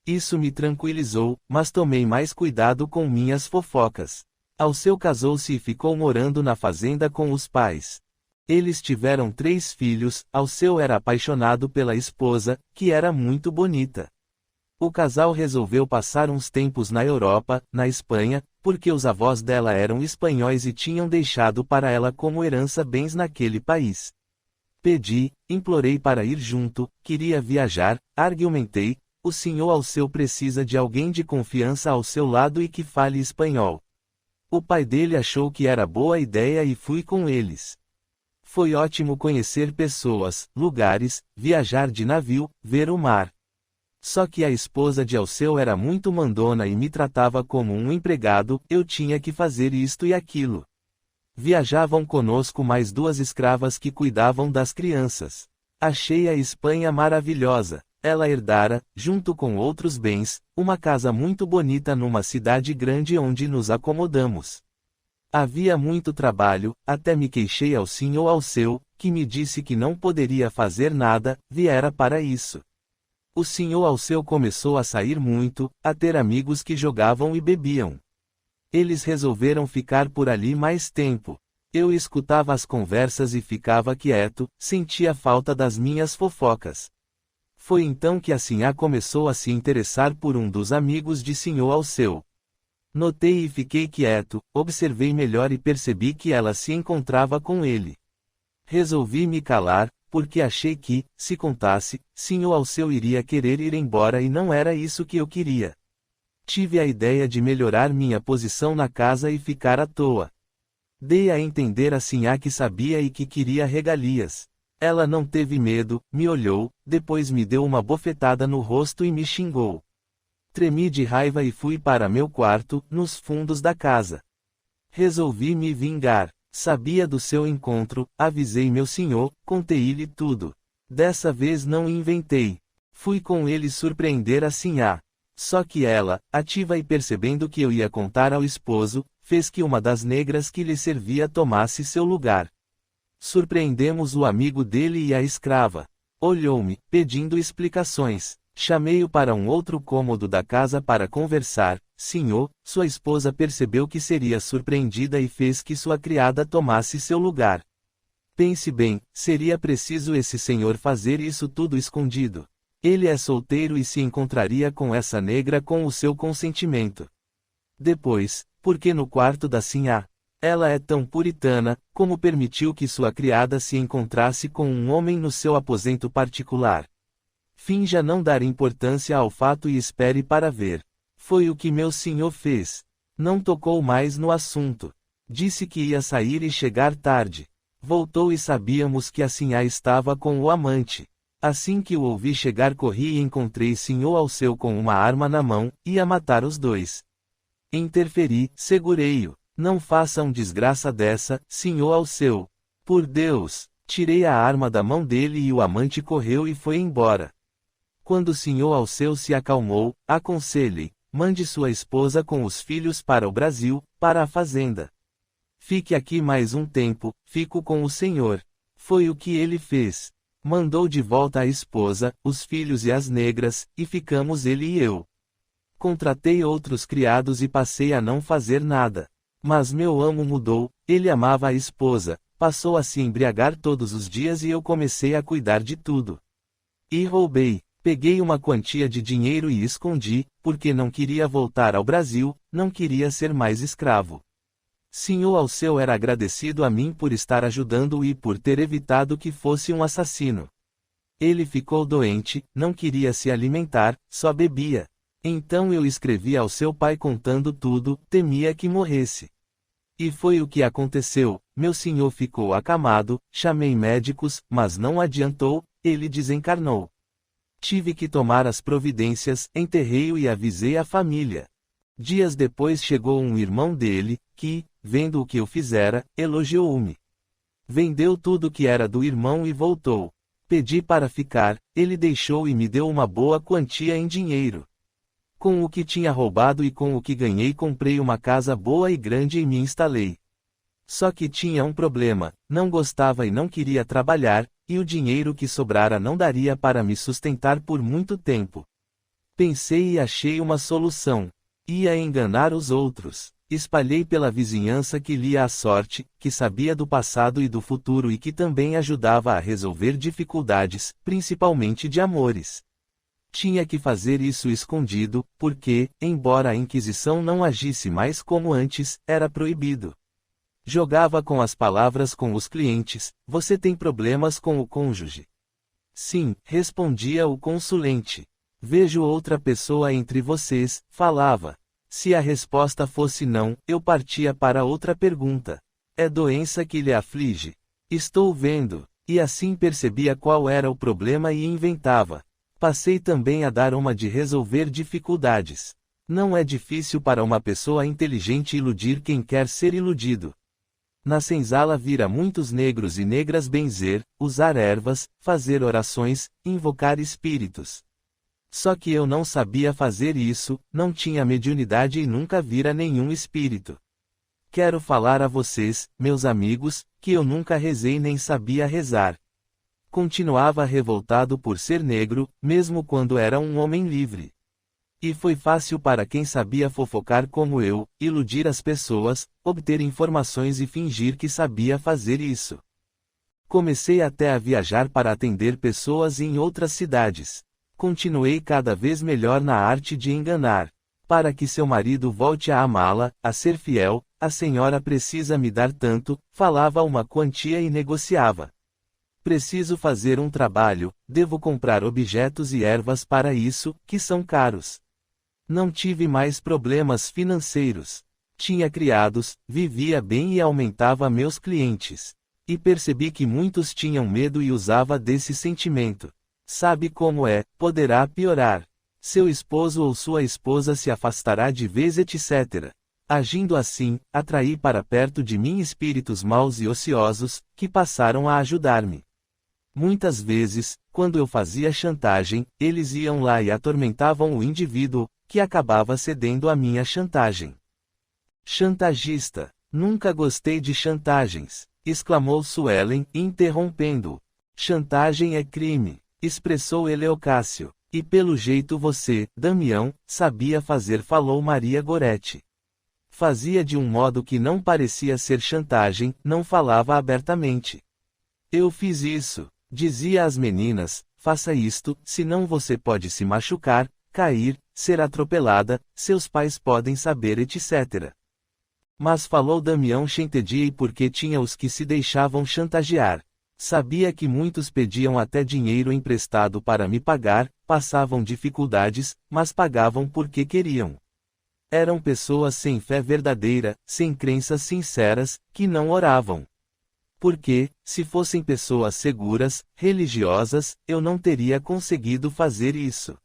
Isso me tranquilizou, mas tomei mais cuidado com minhas fofocas. Alceu casou-se e ficou morando na fazenda com os pais. Eles tiveram 3 filhos, Alceu era apaixonado pela esposa, que era muito bonita. O casal resolveu passar uns tempos na Europa, na Espanha, porque os avós dela eram espanhóis e tinham deixado para ela como herança bens naquele país. Pedi, implorei para ir junto, queria viajar, argumentei, o senhor Alceu precisa de alguém de confiança ao seu lado e que fale espanhol. O pai dele achou que era boa ideia e fui com eles. Foi ótimo conhecer pessoas, lugares, viajar de navio, ver o mar. Só que a esposa de Alceu era muito mandona e me tratava como um empregado, eu tinha que fazer isto e aquilo. Viajavam conosco mais 2 escravas que cuidavam das crianças. Achei a Espanha maravilhosa. Ela herdara, junto com outros bens, uma casa muito bonita numa cidade grande onde nos acomodamos. Havia muito trabalho, até me queixei ao senhor Alceu, que me disse que não poderia fazer nada, viera para isso. O senhor Alceu começou a sair muito, a ter amigos que jogavam e bebiam. Eles resolveram ficar por ali mais tempo. Eu escutava as conversas e ficava quieto, sentia falta das minhas fofocas. Foi então que a sinhá começou a se interessar por um dos amigos de senhor Alceu. Notei e fiquei quieto, observei melhor e percebi que ela se encontrava com ele. Resolvi me calar, porque achei que, se contasse, senhor Alceu iria querer ir embora e não era isso que eu queria. Tive a ideia de melhorar minha posição na casa e ficar à toa. Dei a entender a sinhá que sabia e que queria regalias. Ela não teve medo, me olhou, depois me deu uma bofetada no rosto e me xingou. Tremi de raiva e fui para meu quarto, nos fundos da casa. Resolvi me vingar. Sabia do seu encontro, avisei meu senhor, contei-lhe tudo. Dessa vez não inventei. Fui com ele surpreender a sinhá. Só que ela, ativa e percebendo que eu ia contar ao esposo, fez que uma das negras que lhe servia tomasse seu lugar. Surpreendemos o amigo dele e a escrava. Olhou-me, pedindo explicações. Chamei-o para um outro cômodo da casa para conversar. Senhor, sua esposa percebeu que seria surpreendida e fez que sua criada tomasse seu lugar. Pense bem, seria preciso esse senhor fazer isso tudo escondido. Ele é solteiro e se encontraria com essa negra com o seu consentimento. Depois, por que no quarto da sinhá? Ela é tão puritana, como permitiu que sua criada se encontrasse com um homem no seu aposento particular. Finja não dar importância ao fato e espere para ver. Foi o que meu senhor fez. Não tocou mais no assunto. Disse que ia sair e chegar tarde. Voltou e sabíamos que a sinhá estava com o amante. Assim que o ouvi chegar corri e encontrei senhor Alceu com uma arma na mão, ia matar os dois. Interferi, segurei-o. Não faça um desgraça dessa, senhor Alceu. Por Deus! Tirei a arma da mão dele e o amante correu e foi embora. Quando o senhor Alceu se acalmou, aconselhei, mande sua esposa com os filhos para o Brasil, para a fazenda. Fique aqui mais um tempo, fico com o senhor. Foi o que ele fez. Mandou de volta a esposa, os filhos e as negras, e ficamos ele e eu. Contratei outros criados e passei a não fazer nada. Mas meu amo mudou, ele amava a esposa, passou a se embriagar todos os dias e eu comecei a cuidar de tudo. E roubei. Peguei uma quantia de dinheiro e escondi, porque não queria voltar ao Brasil, não queria ser mais escravo. Senhor Alceu era agradecido a mim por estar ajudando-o e por ter evitado que fosse um assassino. Ele ficou doente, não queria se alimentar, só bebia. Então eu escrevi ao seu pai contando tudo, temia que morresse. E foi o que aconteceu, meu senhor ficou acamado, chamei médicos, mas não adiantou, ele desencarnou. Tive que tomar as providências, enterrei-o e avisei a família. Dias depois chegou um irmão dele, que, vendo o que eu fizera, elogiou-me. Vendeu tudo que era do irmão e voltou. Pedi para ficar, ele deixou e me deu uma boa quantia em dinheiro. Com o que tinha roubado e com o que ganhei comprei uma casa boa e grande e me instalei. Só que tinha um problema, não gostava e não queria trabalhar, e o dinheiro que sobrara não daria para me sustentar por muito tempo. Pensei e achei uma solução. Ia enganar os outros. Espalhei pela vizinhança que lia a sorte, que sabia do passado e do futuro e que também ajudava a resolver dificuldades, principalmente de amores. Tinha que fazer isso escondido, porque, embora a Inquisição não agisse mais como antes, era proibido. Jogava com as palavras com os clientes: você tem problemas com o cônjuge? Sim, respondia o consulente. Vejo outra pessoa entre vocês, falava. Se a resposta fosse não, eu partia para outra pergunta. É doença que lhe aflige? Estou vendo. E assim percebia qual era o problema e inventava. Passei também a dar uma de resolver dificuldades. Não é difícil para uma pessoa inteligente iludir quem quer ser iludido. Na senzala vira muitos negros e negras benzer, usar ervas, fazer orações, invocar espíritos. Só que eu não sabia fazer isso, não tinha mediunidade e nunca vira nenhum espírito. Quero falar a vocês, meus amigos, que eu nunca rezei nem sabia rezar. Continuava revoltado por ser negro, mesmo quando era um homem livre. E foi fácil para quem sabia fofocar como eu, iludir as pessoas, obter informações e fingir que sabia fazer isso. Comecei até a viajar para atender pessoas em outras cidades. Continuei cada vez melhor na arte de enganar. Para que seu marido volte a amá-la, a ser fiel, a senhora precisa me dar tanto, falava uma quantia e negociava. Preciso fazer um trabalho, devo comprar objetos e ervas para isso, que são caros. Não tive mais problemas financeiros. Tinha criados, vivia bem e aumentava meus clientes. E percebi que muitos tinham medo e usava desse sentimento. Sabe como é, poderá piorar. Seu esposo ou sua esposa se afastará de vez, etc. Agindo assim, atraí para perto de mim espíritos maus e ociosos, que passaram a ajudar-me. Muitas vezes, quando eu fazia chantagem, eles iam lá e atormentavam o indivíduo, que acabava cedendo à minha chantagem. Chantagista. Nunca gostei de chantagens, exclamou Suelen, interrompendo-o. Chantagem é crime, expressou Eleocácio. E pelo jeito você, Damião, sabia fazer, falou Maria Goretti. Fazia de um modo que não parecia ser chantagem, não falava abertamente. Eu fiz isso, dizia às meninas, faça isto, senão você pode se machucar, cair, ser atropelada, seus pais podem saber, etc. Mas falou Damião Chantedia, e porque tinha os que se deixavam chantagear. Sabia que muitos pediam até dinheiro emprestado para me pagar, passavam dificuldades, mas pagavam porque queriam. Eram pessoas sem fé verdadeira, sem crenças sinceras, que não oravam. Porque, se fossem pessoas seguras, religiosas, eu não teria conseguido fazer isso.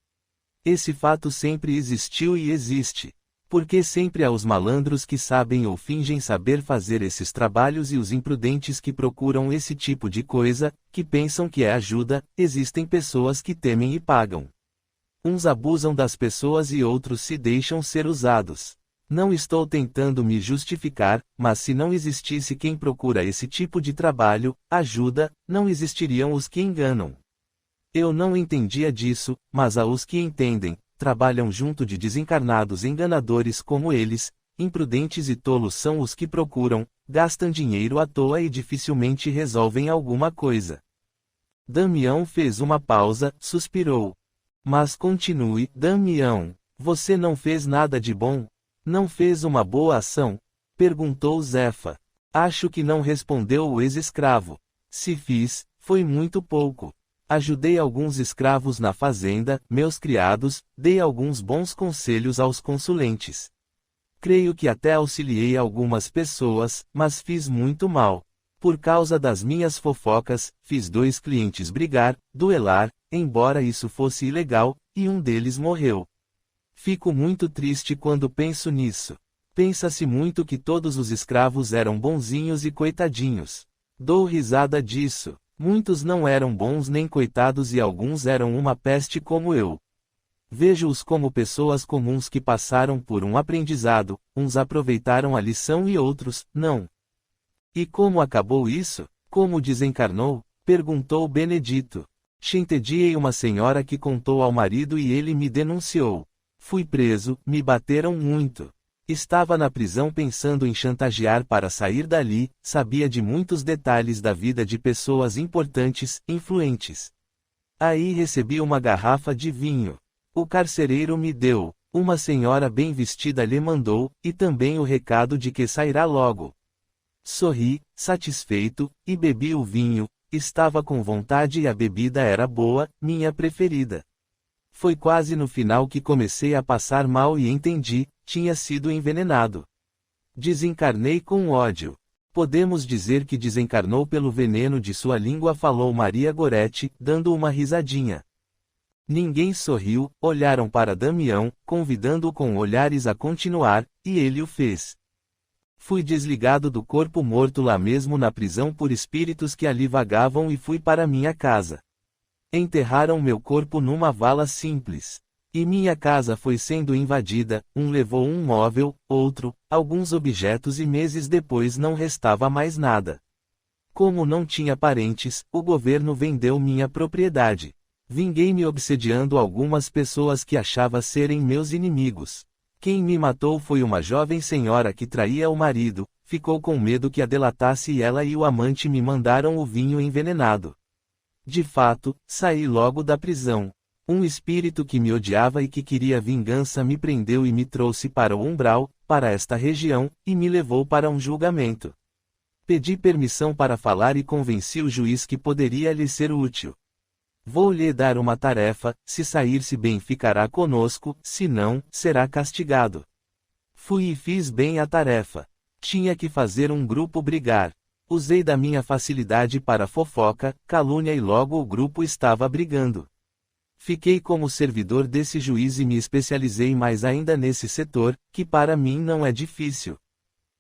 Esse fato sempre existiu e existe. Porque sempre há os malandros que sabem ou fingem saber fazer esses trabalhos e os imprudentes que procuram esse tipo de coisa, que pensam que é ajuda, existem pessoas que temem e pagam. Uns abusam das pessoas e outros se deixam ser usados. Não estou tentando me justificar, mas se não existisse quem procura esse tipo de trabalho, ajuda, não existiriam os que enganam. Eu não entendia disso, mas há os que entendem. Trabalham junto de desencarnados enganadores como eles, imprudentes e tolos são os que procuram, gastam dinheiro à toa e dificilmente resolvem alguma coisa. Damião fez uma pausa, suspirou. Mas continue, Damião, você não fez nada de bom? Não fez uma boa ação? Perguntou Zefa. Acho que não, respondeu o ex-escravo. Se fiz, foi muito pouco. Ajudei alguns escravos na fazenda, meus criados, dei alguns bons conselhos aos consulentes. Creio que até auxiliei algumas pessoas, mas fiz muito mal. Por causa das minhas fofocas, fiz 2 clientes brigar, duelar, embora isso fosse ilegal, e um deles morreu. Fico muito triste quando penso nisso. Pensa-se muito que todos os escravos eram bonzinhos e coitadinhos. Dou risada disso. Muitos não eram bons nem coitados e alguns eram uma peste como eu. Vejo-os como pessoas comuns que passaram por um aprendizado, uns aproveitaram a lição e outros, não. E como acabou isso? Como desencarnou? Perguntou Benedito. Chentediei uma senhora que contou ao marido e ele me denunciou. Fui preso, me bateram muito. Estava na prisão pensando em chantagear para sair dali, sabia de muitos detalhes da vida de pessoas importantes, influentes. Aí recebi uma garrafa de vinho. O carcereiro me deu, uma senhora bem vestida lhe mandou, e também o recado de que sairá logo. Sorri, satisfeito, e bebi o vinho, estava com vontade e a bebida era boa, minha preferida. Foi quase no final que comecei a passar mal e entendi, tinha sido envenenado. Desencarnei com ódio. Podemos dizer que desencarnou pelo veneno de sua língua, falou Maria Goretti, dando uma risadinha. Ninguém sorriu, olharam para Damião, convidando-o com olhares a continuar, e ele o fez. Fui desligado do corpo morto lá mesmo na prisão por espíritos que ali vagavam e fui para minha casa. Enterraram meu corpo numa vala simples. E minha casa foi sendo invadida, um levou um móvel, outro, alguns objetos e meses depois não restava mais nada. Como não tinha parentes, o governo vendeu minha propriedade. Vinguei-me obsediando algumas pessoas que achava serem meus inimigos. Quem me matou foi uma jovem senhora que traía o marido, ficou com medo que a delatasse e ela e o amante me mandaram o vinho envenenado. De fato, saí logo da prisão. Um espírito que me odiava e que queria vingança me prendeu e me trouxe para o umbral, para esta região, e me levou para um julgamento. Pedi permissão para falar e convenci o juiz que poderia lhe ser útil. Vou lhe dar uma tarefa, se sair-se bem ficará conosco, se não, será castigado. Fui e fiz bem a tarefa. Tinha que fazer um grupo brigar. Usei da minha facilidade para fofoca, calúnia e logo o grupo estava brigando. Fiquei como servidor desse juiz e me especializei mais ainda nesse setor, que para mim não é difícil.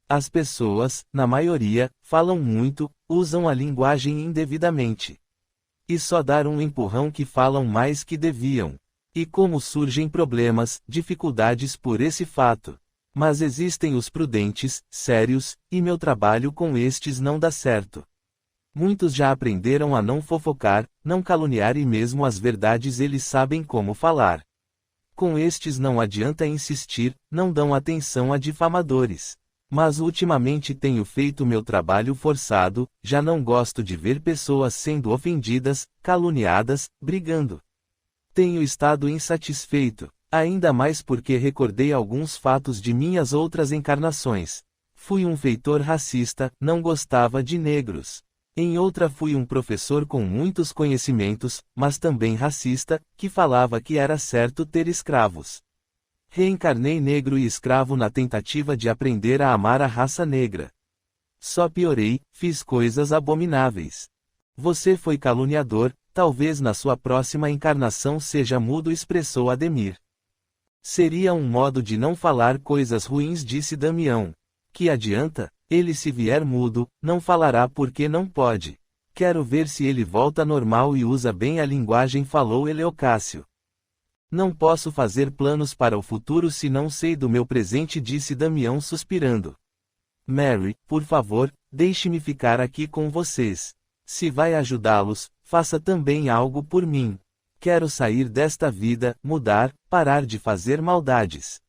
As pessoas, na maioria, falam muito, usam a linguagem indevidamente. E só dar um empurrão que falam mais que deviam. E como surgem problemas, dificuldades por esse fato. Mas existem os prudentes, sérios, e meu trabalho com estes não dá certo. Muitos já aprenderam a não fofocar, não caluniar e mesmo as verdades eles sabem como falar. Com estes não adianta insistir, não dão atenção a difamadores. Mas ultimamente tenho feito meu trabalho forçado, já não gosto de ver pessoas sendo ofendidas, caluniadas, brigando. Tenho estado insatisfeito, ainda mais porque recordei alguns fatos de minhas outras encarnações. Fui um feitor racista, não gostava de negros. Em outra fui um professor com muitos conhecimentos, mas também racista, que falava que era certo ter escravos. Reencarnei negro e escravo na tentativa de aprender a amar a raça negra. Só piorei, fiz coisas abomináveis. Você foi caluniador, talvez na sua próxima encarnação seja mudo, expressou Ademir. Seria um modo de não falar coisas ruins, disse Damião. Que adianta? Ele se vier mudo, não falará porque não pode. Quero ver se ele volta normal e usa bem a linguagem, falou Eleocácio. Não posso fazer planos para o futuro se não sei do meu presente, disse Damião suspirando. Mary, por favor, deixe-me ficar aqui com vocês. Se vai ajudá-los, faça também algo por mim. Quero sair desta vida, mudar, parar de fazer maldades.